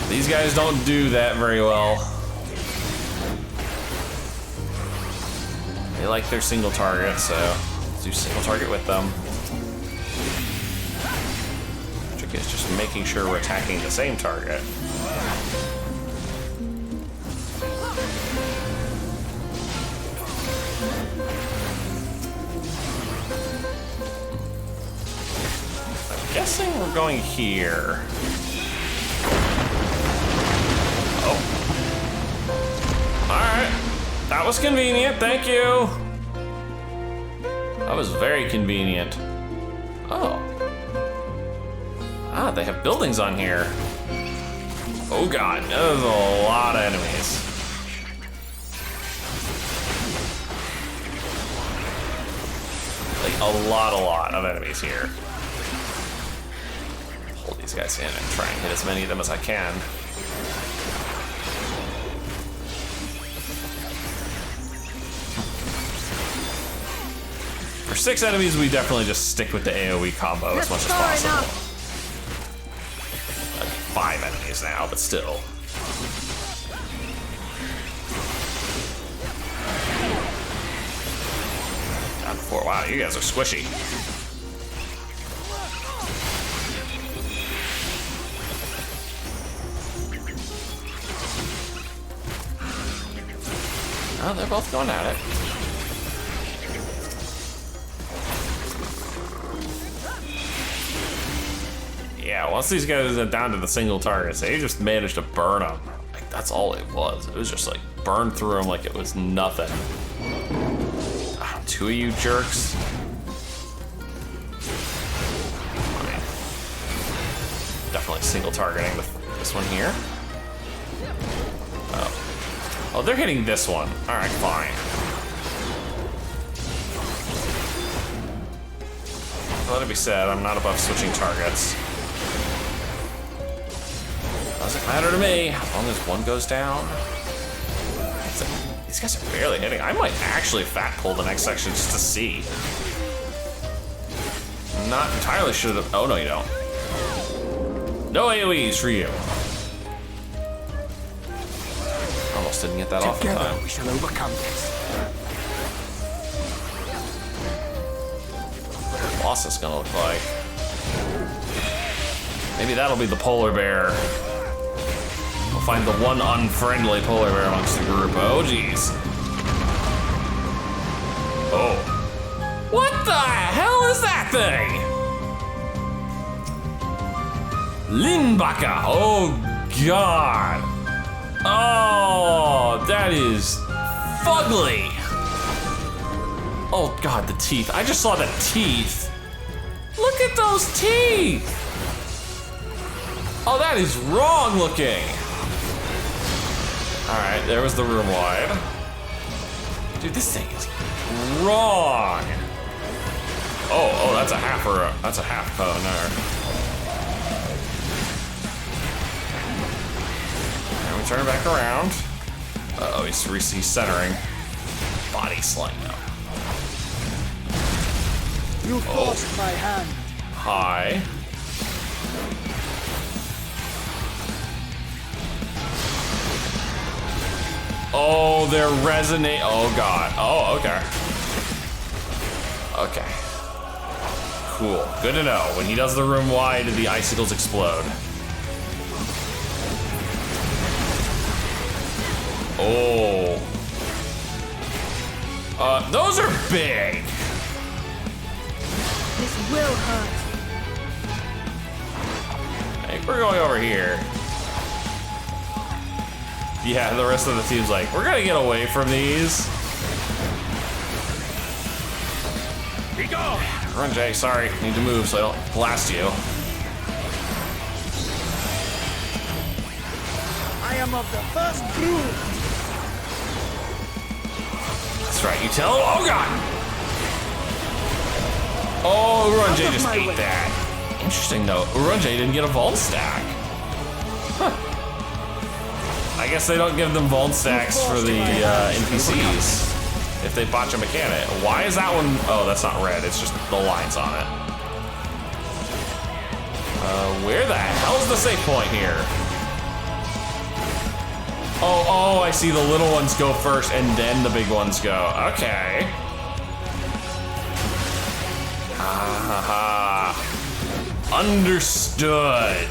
A: these guys don't do that very well. They like their single target, so let's do single target with them. The trick is just making sure we're attacking the same target. I'm guessing we're going here. Oh. Alright. That was convenient, thank you. That was very convenient. Oh. Ah, they have buildings on here. Oh god, there's a lot of enemies. Like a lot of enemies here. Hold these guys in and try and hit as many of them as I can. For 6 enemies, we definitely just stick with the AoE combo as much as possible. Like 5 enemies now, but still. Down to 4. Wow, you guys are squishy. Oh, they're both going at it. Yeah, once these guys are down to the single targets, they just managed to burn them. Like, that's all it was. It was just like burn through them like it was nothing. Ah, 2 of you jerks. Fine. Definitely single targeting this one here. Oh, they're hitting this one. All right, fine. Let it be said, I'm not above switching targets. Doesn't matter to me, as long as one goes down. These guys are barely hitting. I might actually fat pull the next section just to see. Not entirely sure that. Oh, no, you don't. No AoEs for you. Almost didn't get that off in time.
F: We shall overcome this.
A: What the boss is gonna look like. Maybe that'll be the polar bear. We'll find the one unfriendly polar bear amongst the group. Oh, jeez. Oh. What the hell is that thing? Linbaka. Oh, God. Oh, that is fugly. Oh, God, the teeth. I just saw the teeth. Look at those teeth. Oh, that is wrong looking. All right, there was the room wide. Dude, this thing is wrong. Oh, that's a half or that's a half cone there. And we turn it back around. Uh-oh, he's centering. Body slam now.
F: You forced my hand.
A: Hi. Oh, they're resonate. Oh, God. Oh, okay. Okay. Cool. Good to know. When he does the room wide, the icicles explode. Oh. Those are big.
J: This will hurt.
A: I think we're going over here. Yeah, the rest of the team's like, we're gonna get away from these.
I: Be gone!
A: Run, Jay. Sorry, need to move so I don't blast you.
F: I am of the first brood.
A: That's right. You tell him. Oh God! Oh, Urunjay just ate that. Interesting though. Urunjay didn't get a vault stack. Huh. I guess they don't give them vault stacks for the NPCs if they botch a mechanic. Why is that one? Oh, that's not red. It's just the lines on it. Where the hell's the save point here? Oh, I see the little ones go first and then the big ones go. Okay. Understood.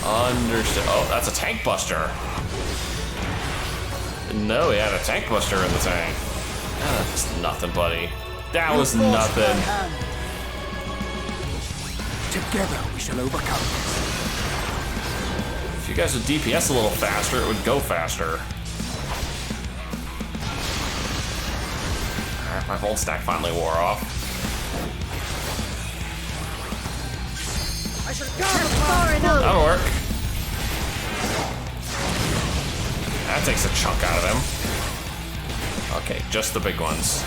A: Understood. Oh, that's a tank buster. No, he had a tank buster in the tank. That's nothing, buddy. That was nothing.
F: Together we shall overcome this.
A: If you guys would DPS a little faster, it would go faster. Alright, my volt stack finally wore off.
C: I shall come far enough.
A: That'll work. That takes a chunk out of him. Okay, just the big ones.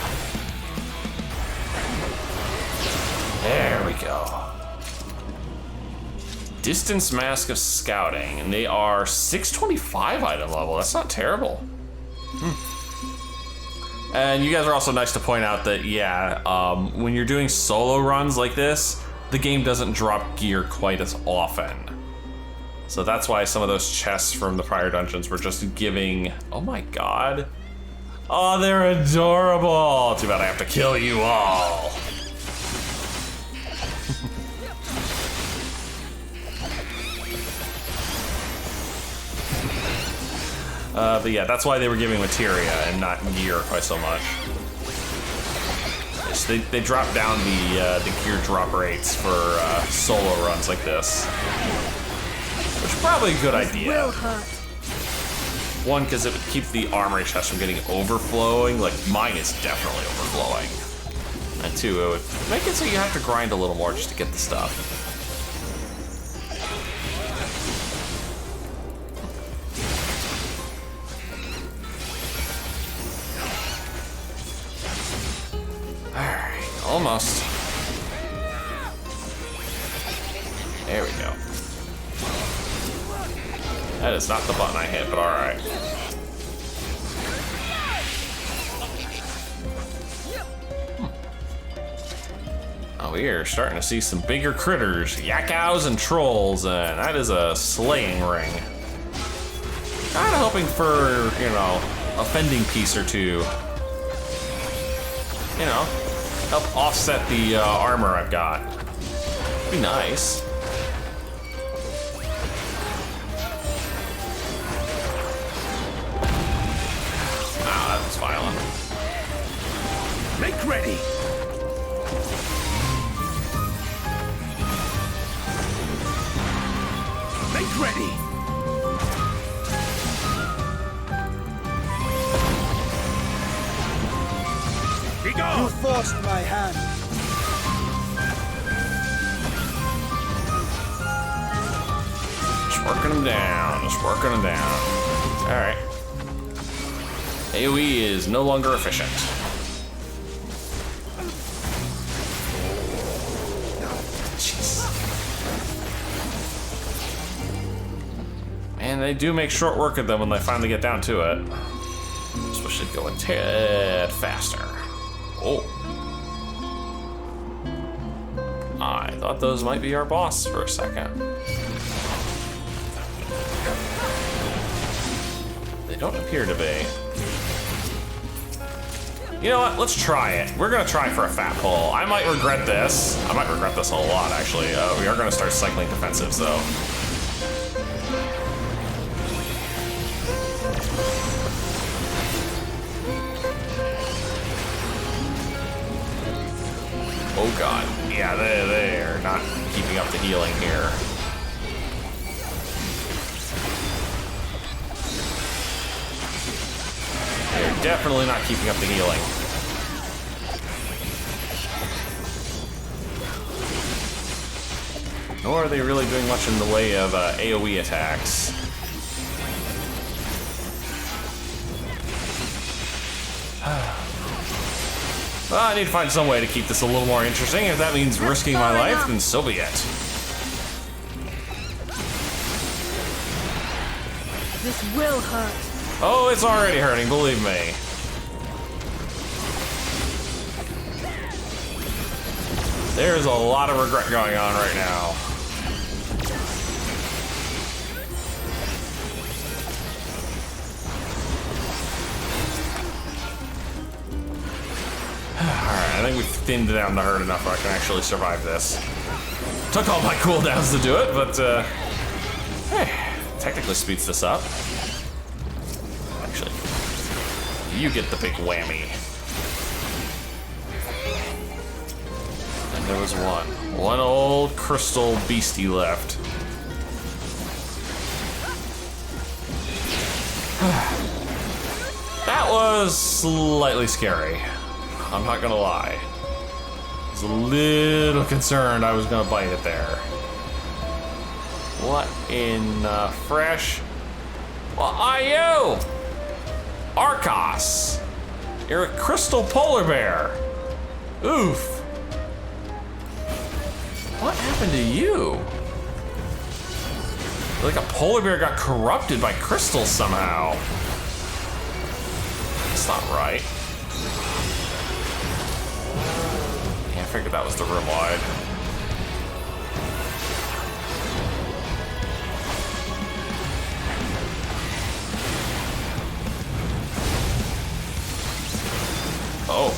A: There we go. Distance Mask of Scouting, and they are 625 item level. That's not terrible. And you guys are also nice to point out that, yeah, when you're doing solo runs like this, the game doesn't drop gear quite as often. So that's why some of those chests from the prior dungeons were just giving... Oh my god. Oh, they're adorable. Too bad I have to kill you all. But yeah, that's why they were giving materia and not gear quite so much. So they drop down the gear drop rates for solo runs like this, which is probably a good idea. One, because it would keep the armory chest from getting overflowing. Like mine is definitely overflowing. And two, it would make it so you have to grind a little more just to get the stuff. Almost. There we go. That is not the button I hit, but alright. Oh, we are starting to see some bigger critters, yakkows and trolls, and that is a slaying ring. Kinda hoping for, you know, a fending piece or two. You know, help offset the armor I've got. Be nice. Ah, that was violent.
F: Make ready. Make ready.
G: You forced my hand.
A: Just working them down, just working them down. Alright. AoE is no longer efficient. Jeez. Man, they do make short work of them when they finally get down to it. Just wish they'd go a tad faster. Oh. I thought those might be our boss for a second. They don't appear to be. You know what? Let's try it. We're gonna try for a fat pull. I might regret this. I might regret this a lot, actually. We are gonna start cycling defensives, though. Oh god, yeah, they are not keeping up the healing here. They're definitely not keeping up the healing. Nor are they really doing much in the way of AoE attacks. Well, I need to find some way to keep this a little more interesting. If that means risking my life, then so be it.
C: This will hurt.
A: Oh, it's already hurting, believe me. There's a lot of regret going on right now. Alright, I think we've thinned down the herd enough where I can actually survive this. Took all my cooldowns to do it, but hey, technically speeds this up. Actually, you get the big whammy. And there was one old crystal beastie left. That was slightly scary. I'm not gonna lie. I was a little concerned I was gonna bite it there. What in fresh? What are you? Arcos. You're a crystal polar bear. Oof. What happened to you? Like a polar bear got corrupted by crystals somehow. That's not right. Yeah, I figured that was the room wide. Oh.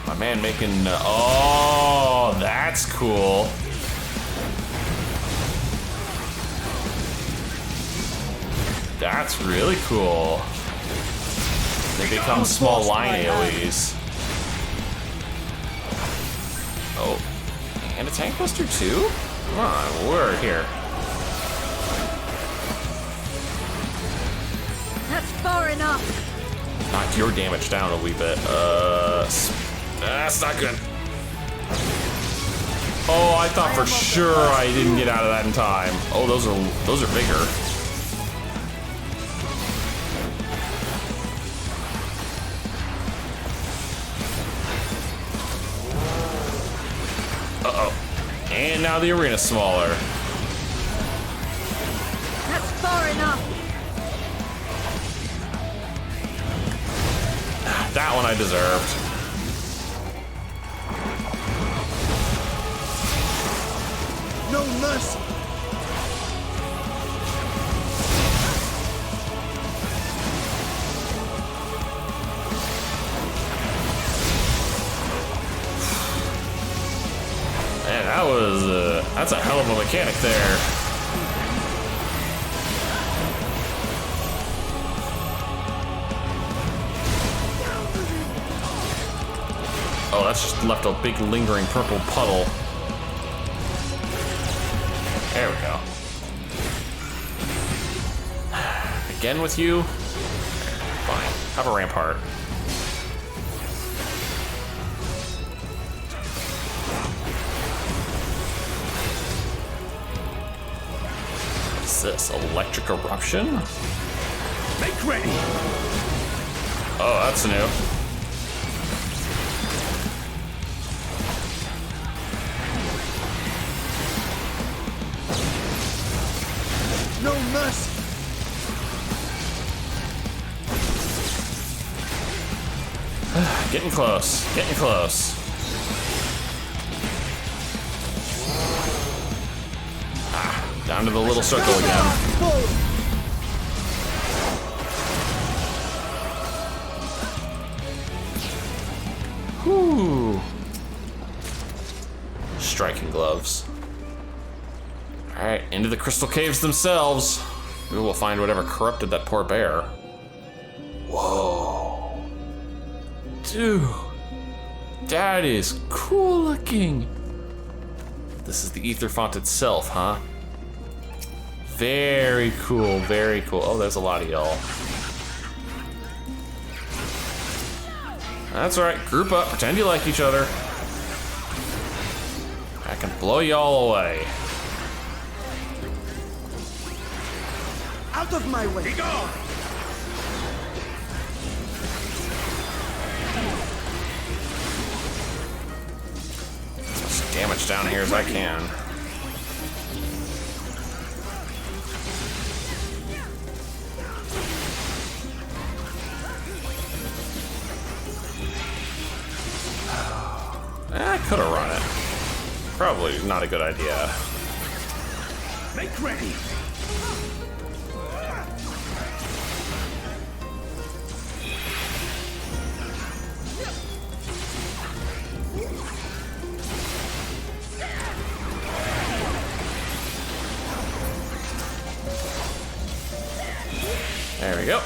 A: My man making, oh, that's cool. That's really cool. They become small line AoEs. Oh, and a tank buster too? Come on, we're here.
C: That's far enough.
A: Knocked your damage down a wee bit. That's not good. Oh, I thought for sure I didn't get out of that in time. Oh, those are bigger. Uh-oh. And now the arena's smaller.
C: That's far enough.
A: That one I deserved.
G: No mercy.
A: Man, that was that's a hell of a mechanic there. Oh, that's just left a big lingering purple puddle. There we go. Again with you? Fine. Have a rampart. What's this? Electric eruption?
I: Make ready.
A: Oh, that's new.
G: No mercy.
A: Getting close. Getting close. Down to the little circle again. Whew. Striking gloves. Alright, into the crystal caves themselves. We will find whatever corrupted that poor bear. Whoa. Dude. That is cool looking. This is the Aetherfont itself, huh? Very cool, very cool. Oh, there's a lot of y'all. That's right, group up, pretend you like each other. I can blow y'all away.
G: Out of my way.
I: Be gone.
A: As much damage down here as I can. could have run it. Probably not a good idea.
I: Make ready.
A: There we go.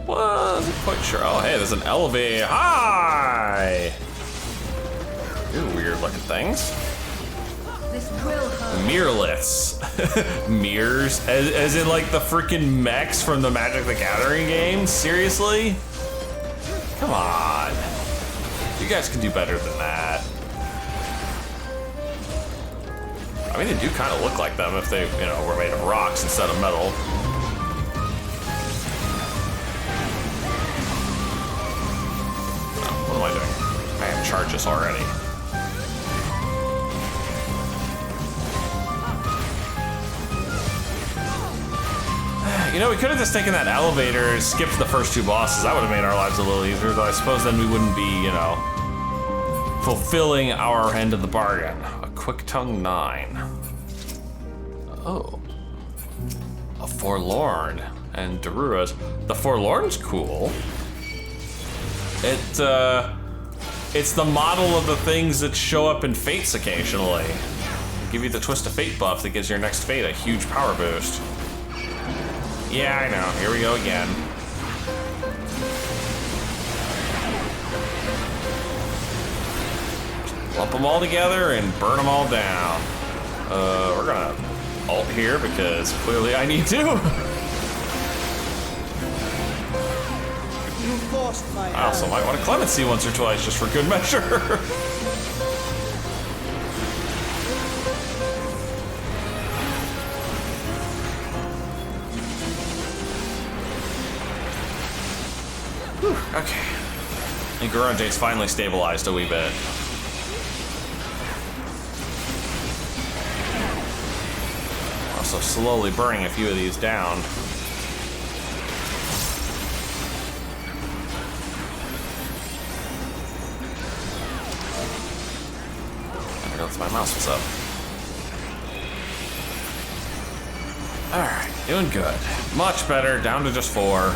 A: Wasn't quite sure. Oh, hey, there's an elevator. Hi! You're weird looking things.
B: This will hurt.
A: Mirrorless. Mirrors? As in like the freaking mechs from the Magic the Gathering game? Seriously? Come on. You guys can do better than that. I mean, they do kind of look like them if they, you know, were made of rocks instead of metal. Oh, what am I doing? I have charges already. You know, we could have just taken that elevator, skipped the first two bosses. That would have made our lives a little easier, though I suppose then we wouldn't be, you know, fulfilling our end of the bargain. A Quick Tongue 9. Oh. A Forlorn and Daruras. The Forlorn's cool. It's the model of the things that show up in Fates occasionally. Give you the Twist of Fate buff that gives your next Fate a huge power boost. Yeah, I know. Here we go again. Lump them all together and burn them all down. We're gonna ult here because clearly I need to. I also might want a clemency once or twice just for good measure. Okay. And Garante's finally stabilized a wee bit. Also slowly burning a few of these down. There goes my mouse. What's up? Alright, doing good. Much better, down to just 4.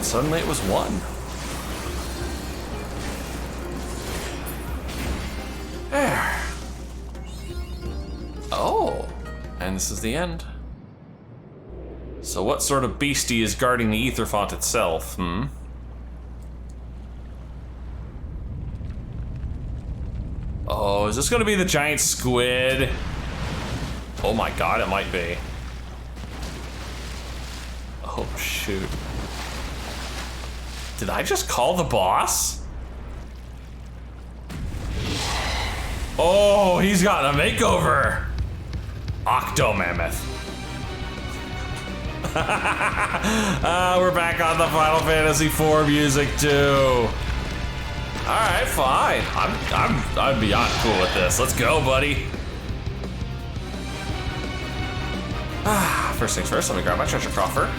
A: Suddenly it was 1. There. Oh, and this is the end. So what sort of beastie is guarding the Aetherfont itself, Oh, is this gonna be the giant squid? Oh my god, it might be. Oh shoot. Did I just call the boss? Oh, he's gotten a makeover. Octomammoth. We're back on the Final Fantasy IV music too. All right, fine. I'm beyond cool with this. Let's go, buddy. First things first, let me grab my treasure coffer.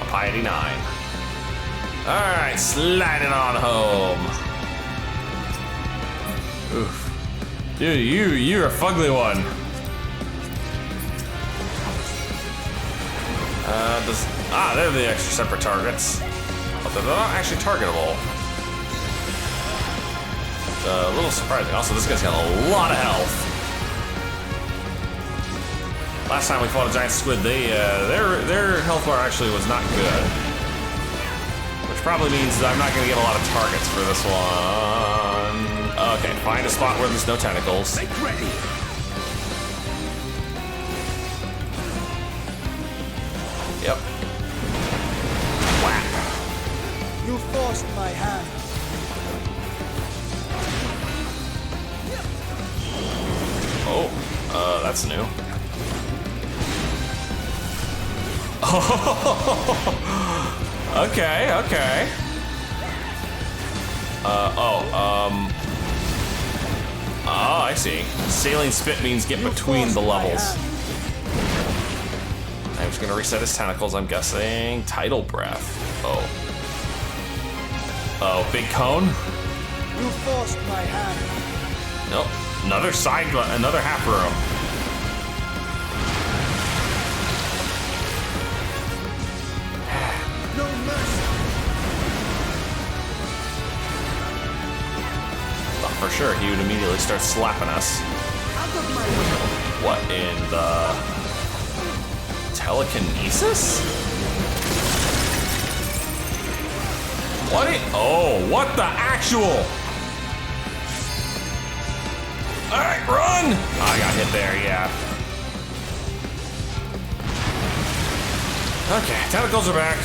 A: A Piety 9. Alright, slide it on home. Oof. Dude, you're a fugly one. They're the extra separate targets. But they're not actually targetable. It's a little surprising. Also, this guy's got a lot of health. Last time we fought a giant squid, their health bar actually was not good. Which probably means that I'm not going to get a lot of targets for this one. Okay, find a spot where there's no tentacles.
I: Make ready.
A: Yep. Whack.
G: You forced my hand.
A: Oh, that's new. Okay, okay. Oh, I see. Saline spit means get between the levels. he's gonna reset his tentacles, I'm guessing. Tidal breath. Oh. Oh, big cone?
G: You forced my hand.
A: Nope. Another another half room.
G: No mercy.
A: Thought for sure he would immediately start slapping us.
G: Out of my way.
A: What in the telekinesis? What the actual? All right, run! Oh, I got hit there, yeah. Okay, tentacles are back.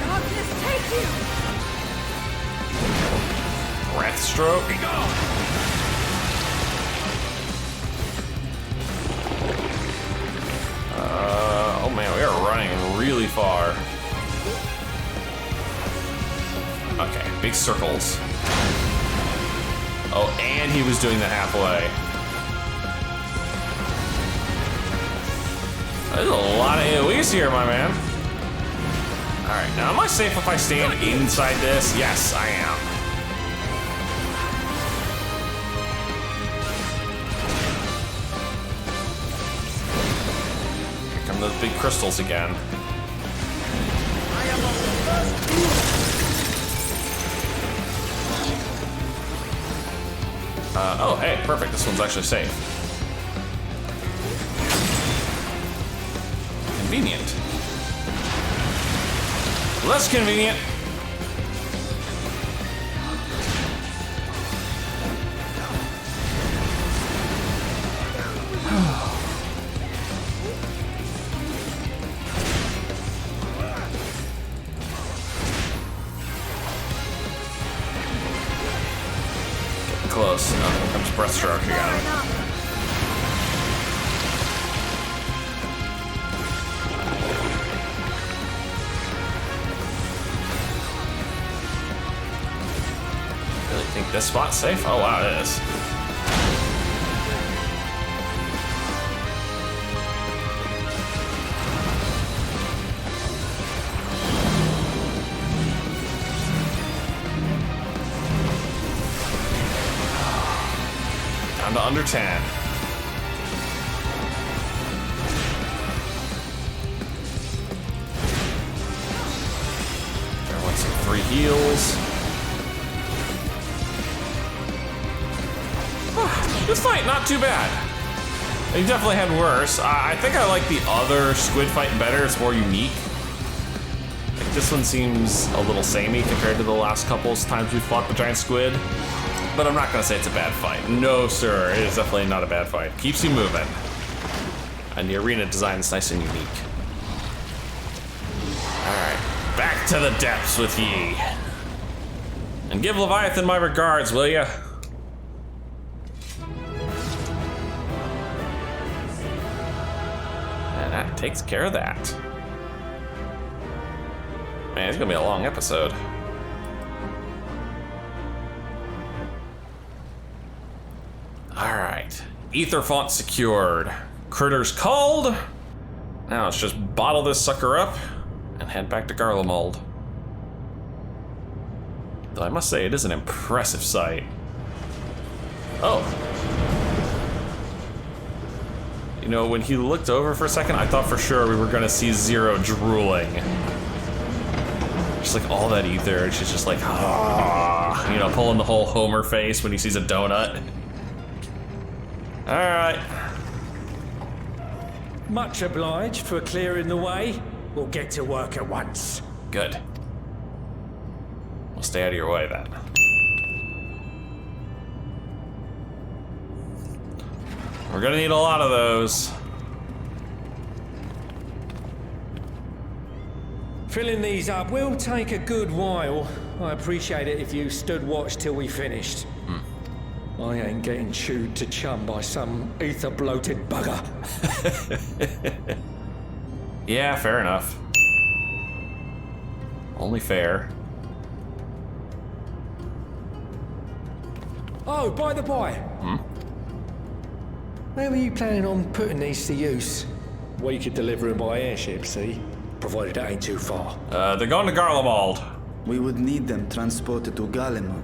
J: Darkness, take you!
A: Breath stroke. Oh man, we are running really far. Okay, big circles. Oh, and he was doing the halfway. There's a lot of AoEs here, my man. Alright, now am I safe if I stand inside this? Yes, I am. Here come those big crystals again.
G: I am of the first view.
A: Oh, hey, perfect. This one's actually safe. Convenient. Less convenient. Close. Oh, here comes breaststroke again. Really think this spot's safe? Oh wow, it is. Down to under 10. There went some free heals. This fight, not too bad. He definitely had worse. I think I like the other squid fight better. It's more unique. Like this one seems a little samey compared to the last couple times we fought the giant squid. But I'm not gonna say it's a bad fight. No, sir, it is definitely not a bad fight. Keeps you moving. And the arena design is nice and unique. Alright, back to the depths with ye. And give Leviathan my regards, will ya? And that takes care of that. Man, it's gonna be a long episode. Alright, Aetherfont secured. Critters culled. Now let's just bottle this sucker up and head back to Garlemald. Though I must say, it is an impressive sight. Oh. You know, when he looked over for a second, I thought for sure we were gonna see Zero drooling. Just like all that ether, and she's just like, ah, you know, pulling the whole Homer face when he sees a donut. Alright.
L: Much obliged for clearing the way. We'll get to work at once.
A: Good. We'll stay out of your way then. We're gonna need a lot of those.
L: Filling these up will take a good while. I appreciate it if you stood watch till we finished. I ain't getting chewed to chum by some ether-bloated bugger.
A: Yeah, fair enough. Only fair.
L: Oh, by the by. Where were you planning on putting these to use? We could deliver them by airship, see? Provided that ain't too far.
A: They're going to Garlemald.
D: We would need them transported to Garlemald,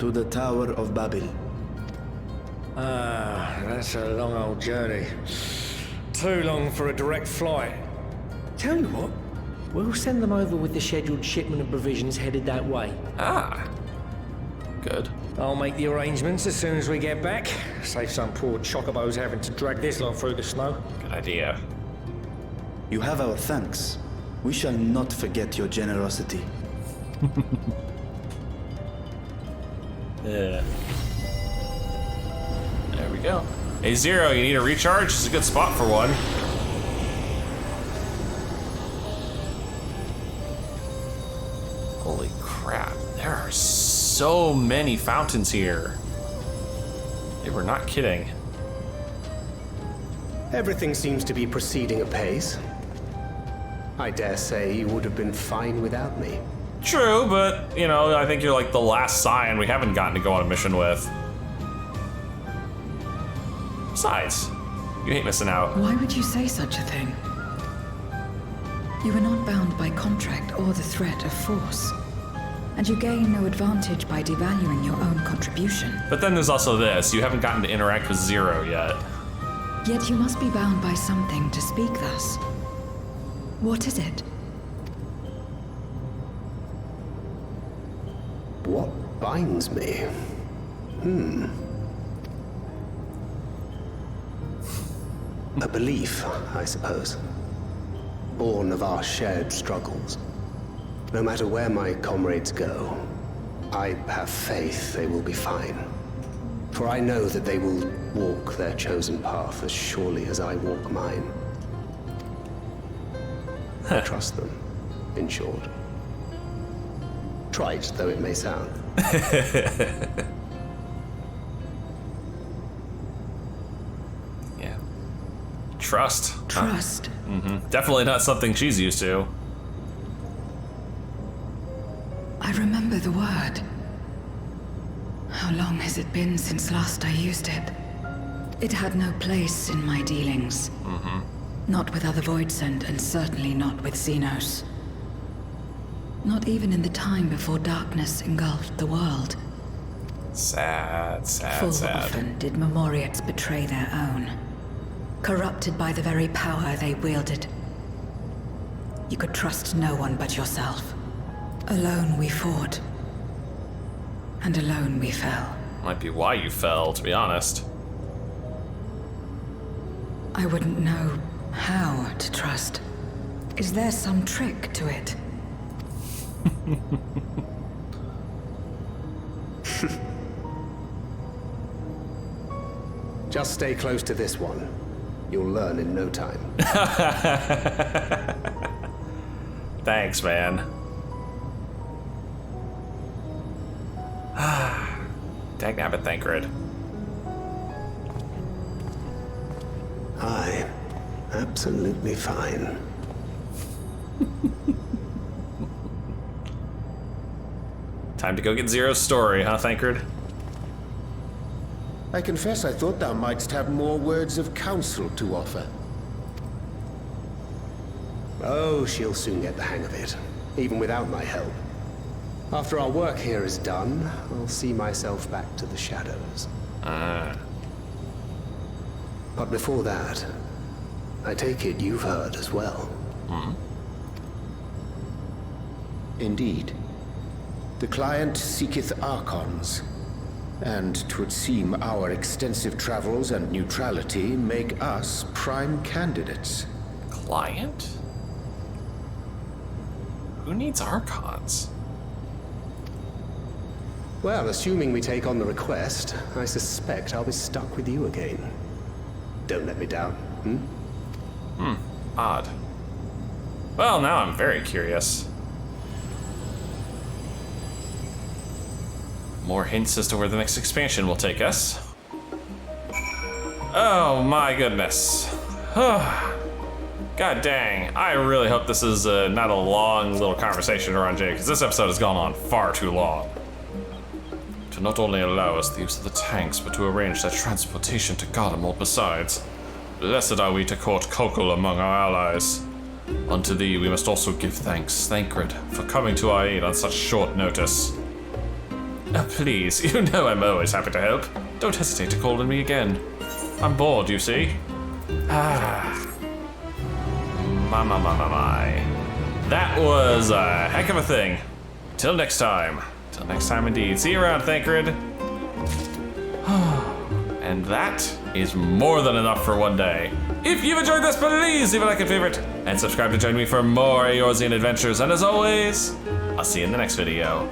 D: to the Tower of Babel.
L: Ah, that's a long old journey. Too long for a direct flight. Tell you what, we'll send them over with the scheduled shipment of provisions headed that way.
A: Ah, good.
L: I'll make the arrangements as soon as we get back. Save some poor chocobos having to drag this lot through the snow.
A: Good idea.
D: You have our thanks. We shall not forget your generosity.
A: Yeah. There we go. Hey, Zero, you need a recharge? It's a good spot for one. Holy crap. There are so many fountains here. They were not kidding.
E: Everything seems to be proceeding apace. I dare say you would have been fine without me.
A: True, but, you know, I think you're like the last Scion we haven't gotten to go on a mission with. Besides, you hate missing out.
M: Why would you say such a thing? You are not bound by contract or the threat of force. And you gain no advantage by devaluing your own contribution.
A: But then there's also this. You haven't gotten to interact with Zero yet.
M: Yet you must be bound by something to speak thus. What is it?
E: What binds me? A belief, I suppose. Born of our shared struggles. No matter where my comrades go, I have faith they will be fine. For I know that they will walk their chosen path as surely as I walk mine. I trust them, in short. Trite though it may sound.
A: Yeah. Trust.
M: Trust.
A: Definitely not something she's used to.
M: I remember the word. How long has it been since last I used it? It had no place in my dealings. Not with other Voidsent, and certainly not with Xenos. Not even in the time before darkness engulfed the world.
A: Sad, sad,
M: Full
A: sad.
M: often did Memoriates betray their own. Corrupted by the very power they wielded. You could trust no one but yourself. Alone we fought. And alone we fell.
A: Might be why you fell, to be honest.
M: I wouldn't know how to trust. Is there some trick to it?
E: Just stay close to this one. You'll learn in no time.
A: Thanks, man. Dagnabbit, Thancred.
E: Aye, absolutely fine.
A: Time to go get Zero's story, huh, Thancred?
I: I confess I thought thou mightst have more words of counsel to offer.
E: Oh, she'll soon get the hang of it, even without my help. After our work here is done, I'll see myself back to the shadows. But before that, I take it you've heard as well.
I: Indeed. The client seeketh Archons, and 'twould seem our extensive travels and neutrality make us prime candidates.
A: Client? Who needs Archons?
E: Well, assuming we take on the request, I suspect I'll be stuck with you again. Don't let me down,
A: Odd. Well, now I'm very curious. More hints as to where the next expansion will take us. Oh my goodness. God dang. I really hope this is not a long little conversation around Jay, because this episode has gone on far too long. to not only allow us the use of the tanks, but to arrange their transportation to Garlemald besides. Blessed are we to court Kokol among our allies. Unto thee we must also give thanks, Thancred, for coming to our aid on such short notice. Please, you know I'm always happy to help. Don't hesitate to call on me again. I'm bored, you see. My. That was a heck of a thing. Till next time. Till next time indeed. See you around, Thancred. And that is more than enough for one day. If you've enjoyed this, please leave a like and favorite, and subscribe to join me for more Eorzean adventures. And as always, I'll see you in the next video.